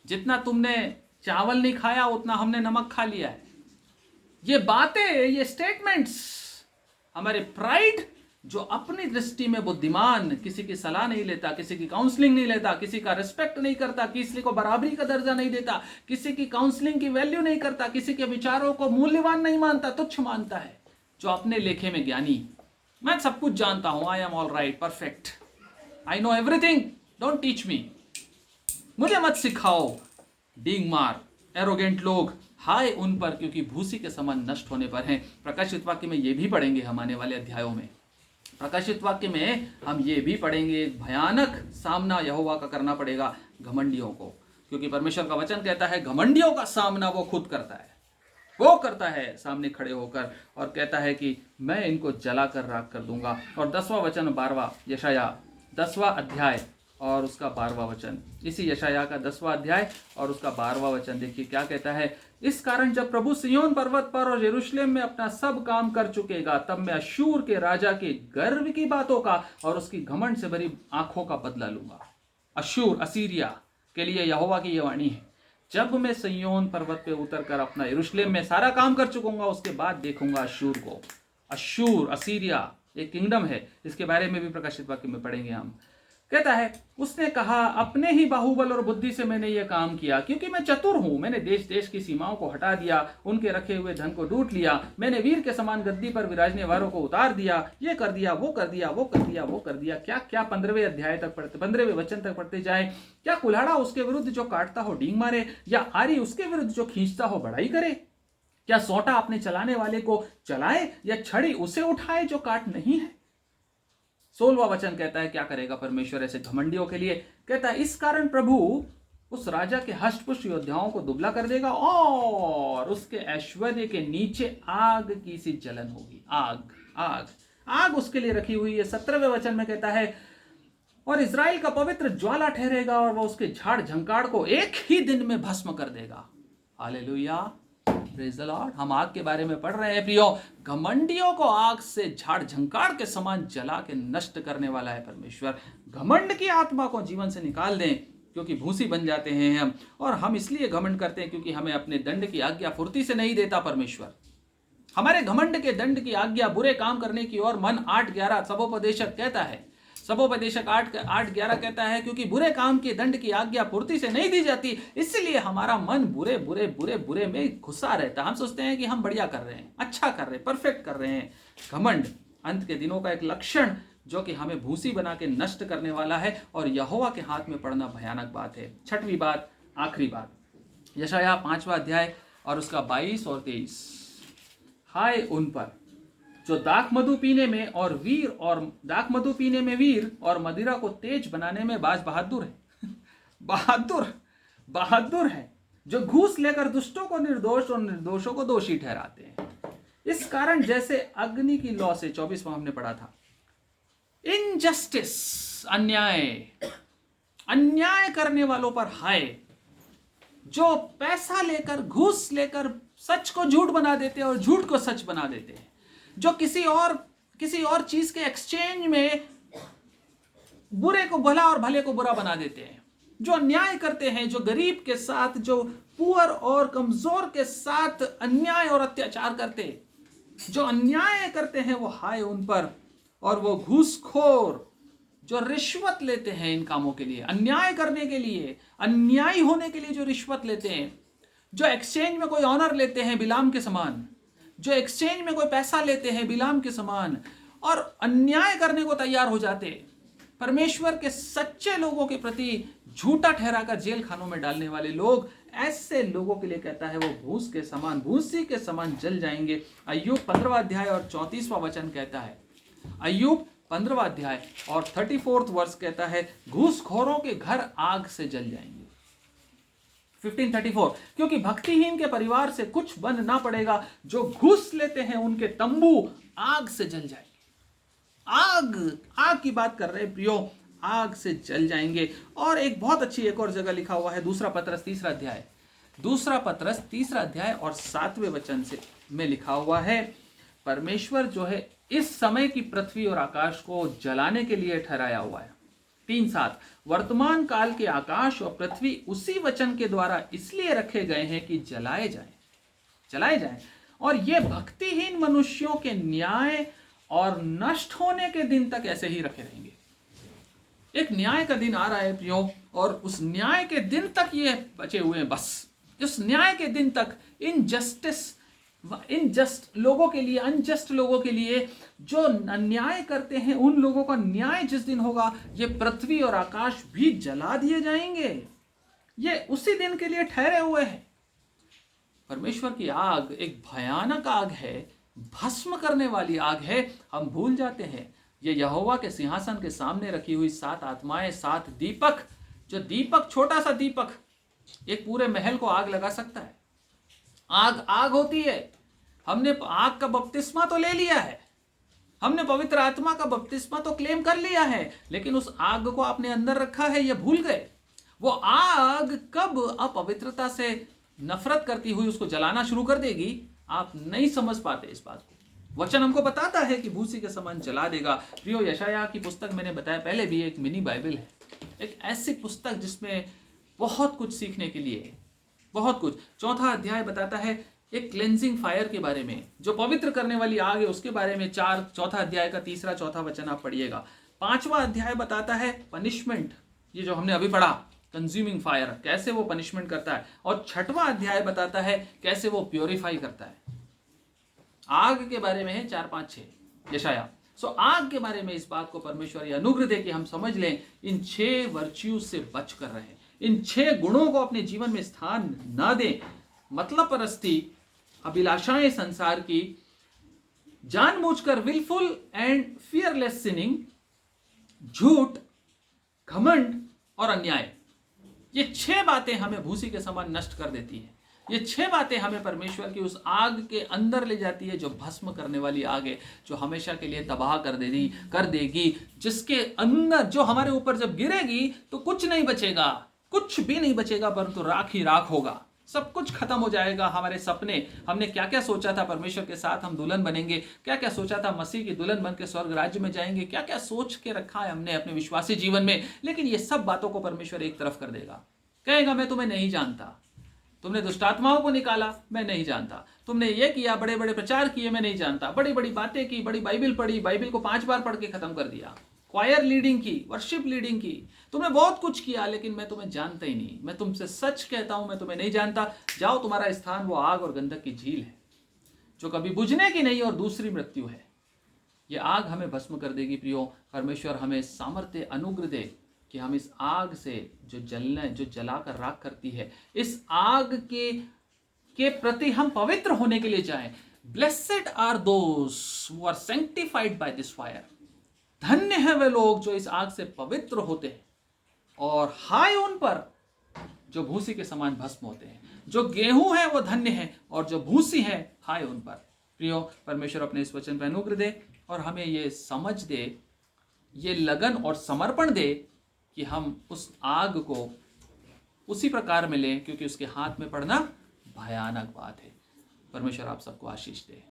जितना तुमने चावल नहीं खाया उतना हमने नमक खा लिया है। ये बातें, ये स्टेटमेंट्स हमारे प्राइड, जो अपनी दृष्टि में बुद्धिमान, किसी की सलाह नहीं लेता, किसी की काउंसलिंग नहीं लेता, किसी का रिस्पेक्ट नहीं करता, किसी को बराबरी का दर्जा नहीं देता, किसी की काउंसलिंग की वैल्यू नहीं करता, किसी के विचारों को मूल्यवान नहीं मानता, तुच्छ मानता है। जो अपने लेखे में ज्ञानी, मैं सब कुछ जानता हूं, I am all right, perfect, I know everything, don't teach me, मुझे मत सिखाओ। डींग मार, एरोगेंट लोग, हाय उन पर, क्योंकि भूसी के समान नष्ट होने पर हैं। प्रकाशित वाक्य में ये भी पढ़ेंगे हम आने वाले अध्यायों में। प्रकाशित वाक्य में हम ये भी पढ़ेंगे, भयानक सामना यहोवा का करना पड़ेगा घमंडियों को, क्योंकि परमेश्वर का वचन कहता है घमंडियों का सामना वो खुद करता है, वो करता है सामने खड़े होकर, और कहता है कि मैं इनको जला कर राख कर दूंगा। और 10वां वचन 12वां यशायाह 10वां अध्याय और उसका 12वां वचन। इसी यशायाह का 10वां अध्याय और उसका 12वां वचन देखिए क्या कहता है। इस कारण जब प्रभु सिय्योन पर्वत पर और यरूशलेम में अपना सब काम कर चुकेगा, तब मैं अश्शूर के राजा के गर्व की बातों का और उसकी घमंड से भरी आंखों का बदला लूंगा। अश्शूर, असीरिया के लिए यहोवा की यह वाणी है, जब मैं सिय्योन पर्वत पे उतरकर अपना यरूशलेम में सारा काम कर चुकूंगा, उसके बाद देखूंगा अश्शूर को। अश्शूर, असीरिया एक किंगडम है, इसके बारे में भी प्रकाशित वाक्य में पढ़ेंगे हम। कहता है, उसने कहा, अपने ही बाहुबल और बुद्धि से मैंने यह काम किया, क्योंकि मैं चतुर हूं। मैंने देश देश की सीमाओं को हटा दिया, उनके रखे हुए धन को लूट लिया। मैंने वीर के समान गद्दी पर विराजने वालों को उतार दिया। ये कर दिया, वो कर दिया, वो कर दिया, वो कर दिया। क्या क्या 15वें अध्याय तक पढ़ते, 15वें वचन तक पढ़ते जाए। क्या कुल्हाड़ा उसके विरुद्ध जो काटता हो डींग मारे, या आरी उसके विरुद्ध जो खींचता हो बढ़ाई करे? क्या सोंटा अपने चलाने वाले को चलाए, या छड़ी उसे उठाए जो काट नहीं है? 16वां वचन कहता है क्या करेगा परमेश्वर ऐसे घमंडियों के लिए। कहता है, इस कारण प्रभु उस राजा के हष्टपुष्ट योद्धाओं को दुबला कर देगा और उसके ऐश्वर्य के नीचे आग की सी जलन होगी। आग आग आग उसके लिए रखी हुई है। 17वें वचन में कहता है, और इजराइल का पवित्र ज्वाला ठहरेगा और वह उसके झाड़ झंकाड़ को एक ही दिन में भस्म कर देगा। Hallelujah, praise the Lord. हम आग के बारे में पढ़ रहे हैं प्रियो। घमंडियों को आग से झाड़ झंकार के समान जला के नष्ट करने वाला है परमेश्वर। घमंड की आत्मा को जीवन से निकाल दें, क्योंकि भूसी बन जाते हैं हम। और हम इसलिए घमंड करते हैं क्योंकि हमें अपने दंड की आज्ञा फुर्ती से नहीं देता परमेश्वर। हमारे घमंड के दंड की आज्ञा बुरे काम करने की ओर मन 8:11 सबोपदेशक कहता है। सबोपदेशक 8:11 कहता है, क्योंकि बुरे काम के दंड की आज्ञा पूर्ति से नहीं दी जाती, इसलिए हमारा मन बुरे बुरे बुरे बुरे में घुसा रहता है। हम सोचते हैं कि हम बढ़िया कर रहे हैं, अच्छा कर रहे हैं, परफेक्ट कर रहे हैं। घमंड अंत के दिनों का एक लक्षण जो कि हमें भूसी बना के नष्ट करने वाला है, और यहोवा के हाथ में पड़ना भयानक बात है। 6वीं बात, आखिरी बात, यशायाह 5वां अध्याय और उसका 22 और 23। हाय उन पर जो दाख मधु पीने में वीर और मदिरा को तेज बनाने में बाज बहादुर है। बहादुर है, जो घूस लेकर दुष्टों को निर्दोष और निर्दोषों को दोषी ठहराते हैं। इस कारण जैसे अग्नि की लौ से, 24वां हमने पढ़ा था, इनजस्टिस, अन्याय करने वालों पर हाय, जो पैसा लेकर, घूस लेकर सच को झूठ बना देते हैं और झूठ को सच बना देते हैं, जो किसी और चीज के एक्सचेंज में बुरे को भला और भले को बुरा बना देते हैं, जो अन्याय करते हैं, जो गरीब के साथ, जो पुअर और कमजोर के साथ अन्याय और अत्याचार करते, जो अन्याय करते हैं, वो हाय उन पर। और वो घूसखोर जो रिश्वत लेते हैं इन कामों के लिए, अन्याय करने के लिए, अन्यायी होने के लिए जो रिश्वत लेते हैं, जो एक्सचेंज में कोई ऑनर लेते हैं बिलाम के समान, जो एक्सचेंज में कोई पैसा लेते हैं बिलाम के समान, और अन्याय करने को तैयार हो जाते, परमेश्वर के सच्चे लोगों के प्रति झूठा ठहराकर जेल खानों में डालने वाले लोग, ऐसे लोगों के लिए कहता है वो भूसी के समान जल जाएंगे। अय्यूब 15वां अध्याय और 34वां वचन कहता है, अय्यूब 15वां अध्याय और 34th वर्ष कहता है, घूसखोरों के घर आग से जल जाएंगे। 15:34, क्योंकि भक्तिहीन के परिवार से कुछ बन ना पड़ेगा, जो घूस लेते हैं उनके तंबू आग से जल जाएंगे। आग की बात कर रहे हैं प्रियो, आग से जल जाएंगे। और एक बहुत अच्छी एक और जगह लिखा हुआ है, दूसरा पत्रस 3 अध्याय और 7वें वचन से में लिखा हुआ है, परमेश्वर जो है इस समय की पृथ्वी और आकाश को जलाने के लिए ठहराया हुआ है। 3:7, वर्तमान काल के आकाश और पृथ्वी उसी वचन के द्वारा इसलिए रखे गए हैं कि जलाए जाएं, और ये भक्तिहीन मनुष्यों के न्याय और नष्ट होने के दिन तक ऐसे ही रखे रहेंगे। एक न्याय का दिन आ रहा है प्रियो, और उस न्याय के दिन तक ये बचे हुए हैं। बस उस न्याय के दिन तक इनजस्ट लोगों के लिए, अनजस्ट लोगों के लिए, जो अन्याय करते हैं, उन लोगों का न्याय जिस दिन होगा, ये पृथ्वी और आकाश भी जला दिए जाएंगे। ये उसी दिन के लिए ठहरे हुए हैं। परमेश्वर की आग एक भयानक आग है, भस्म करने वाली आग है। हम भूल जाते हैं ये यहोवा के सिंहासन के सामने रखी हुई 7 आत्माएं, 7 दीपक, जो दीपक, छोटा सा दीपक एक पूरे महल को आग लगा सकता है। आग होती है। हमने आग का बपतिस्मा तो ले लिया है, हमने पवित्र आत्मा का बपतिस्मा तो क्लेम कर लिया है, लेकिन उस आग को आपने अंदर रखा है, ये भूल गए। वो आग कब अपवित्रता से नफरत करती हुई उसको जलाना शुरू कर देगी, आप नहीं समझ पाते इस बात को। वचन हमको बताता है कि भूसी के समान जला देगा। प्रियो, यशायाह की पुस्तक मैंने बताया पहले भी, एक मिनी बाइबल है, एक ऐसी पुस्तक जिसमें बहुत कुछ सीखने के लिए है, बहुत कुछ। 4वां अध्याय बताता है एक क्लेंजिंग फायर के बारे में, जो पवित्र करने वाली आग है उसके बारे में। 4वां अध्याय का 3-4 वचन आप पढ़िएगा। 5वां अध्याय बताता है पनिशमेंट, ये जो हमने अभी पढ़ा, कंज्यूमिंग फायर, कैसे वो पनिशमेंट करता है। और 6वां अध्याय बताता है कैसे वो प्योरीफाई करता है। आग के बारे में है 4, 5, 6 यशायाह। सो आग के बारे में इस बात को परमेश्वर ये अनुग्रह दे कि हम समझ लें, इन 6 वर्च्यूज से बच कर रहे, इन 6 गुणों को अपने जीवन में स्थान ना दें। मतलब परस्ती, अभिलाषाएं संसार की, जानबूझकर विलफुल एंड फियरलेस सिनिंग, झूठ, घमंड और अन्याय, ये 6 बातें हमें भूसी के समान नष्ट कर देती है। ये 6 बातें हमें परमेश्वर की उस आग के अंदर ले जाती है, जो भस्म करने वाली आग है, जो हमेशा के लिए तबाह कर देगी, जिसके अंदर, जो हमारे ऊपर जब गिरेगी तो कुछ नहीं बचेगा, कुछ भी नहीं बचेगा, परंतु राख ही राख होगा। सब कुछ खत्म हो जाएगा। हमारे सपने, हमने क्या क्या सोचा था परमेश्वर के साथ हम दुल्हन बनेंगे, क्या क्या सोचा था मसीह की दुल्हन बन के स्वर्ग राज्य में जाएंगे, क्या क्या सोच के रखा है हमने अपने विश्वासी जीवन में, लेकिन ये सब बातों को परमेश्वर एक तरफ कर देगा। कहेगा मैं तुम्हें नहीं जानता, तुमने दुष्टात्माओं को निकाला, मैं नहीं जानता, तुमने ये किया, बड़े बड़े प्रचार किए, मैं नहीं जानता, बड़ी बड़ी बातें की, बड़ी बाइबल पढ़ी, बाइबल को 5 बार पढ़ के खत्म कर दिया, क्वायर लीडिंग की, वर्शिप लीडिंग की, तुमने बहुत कुछ किया, लेकिन मैं तुम्हें जानता ही नहीं। मैं तुमसे सच कहता हूं, मैं तुम्हें नहीं जानता। जाओ, तुम्हारा स्थान वो आग और गंधक की झील है, जो कभी बुझने की नहीं और दूसरी मृत्यु है। ये आग हमें भस्म कर देगी। प्रियो, परमेश्वर हमें सामर्थ्य अनुग्रह दे कि हम इस आग से, जो जलाकर राख करती है, इस आग के प्रति हम पवित्र होने के लिए जाएं। Blessed are those who are sanctified by this fire. धन्य है वे लोग जो इस आग से पवित्र होते हैं, और हाय उन पर जो भूसी के समान भस्म होते हैं। जो गेहूं है वो धन्य है, और जो भूसी है हाय उन पर। प्रियो, परमेश्वर अपने इस वचन पर अनुग्रह दे और हमें ये समझ दे, ये लगन और समर्पण दे कि हम उस आग को उसी प्रकार में लें, क्योंकि उसके हाथ में पड़ना भयानक बात है। परमेश्वर आप सबको आशीष दे।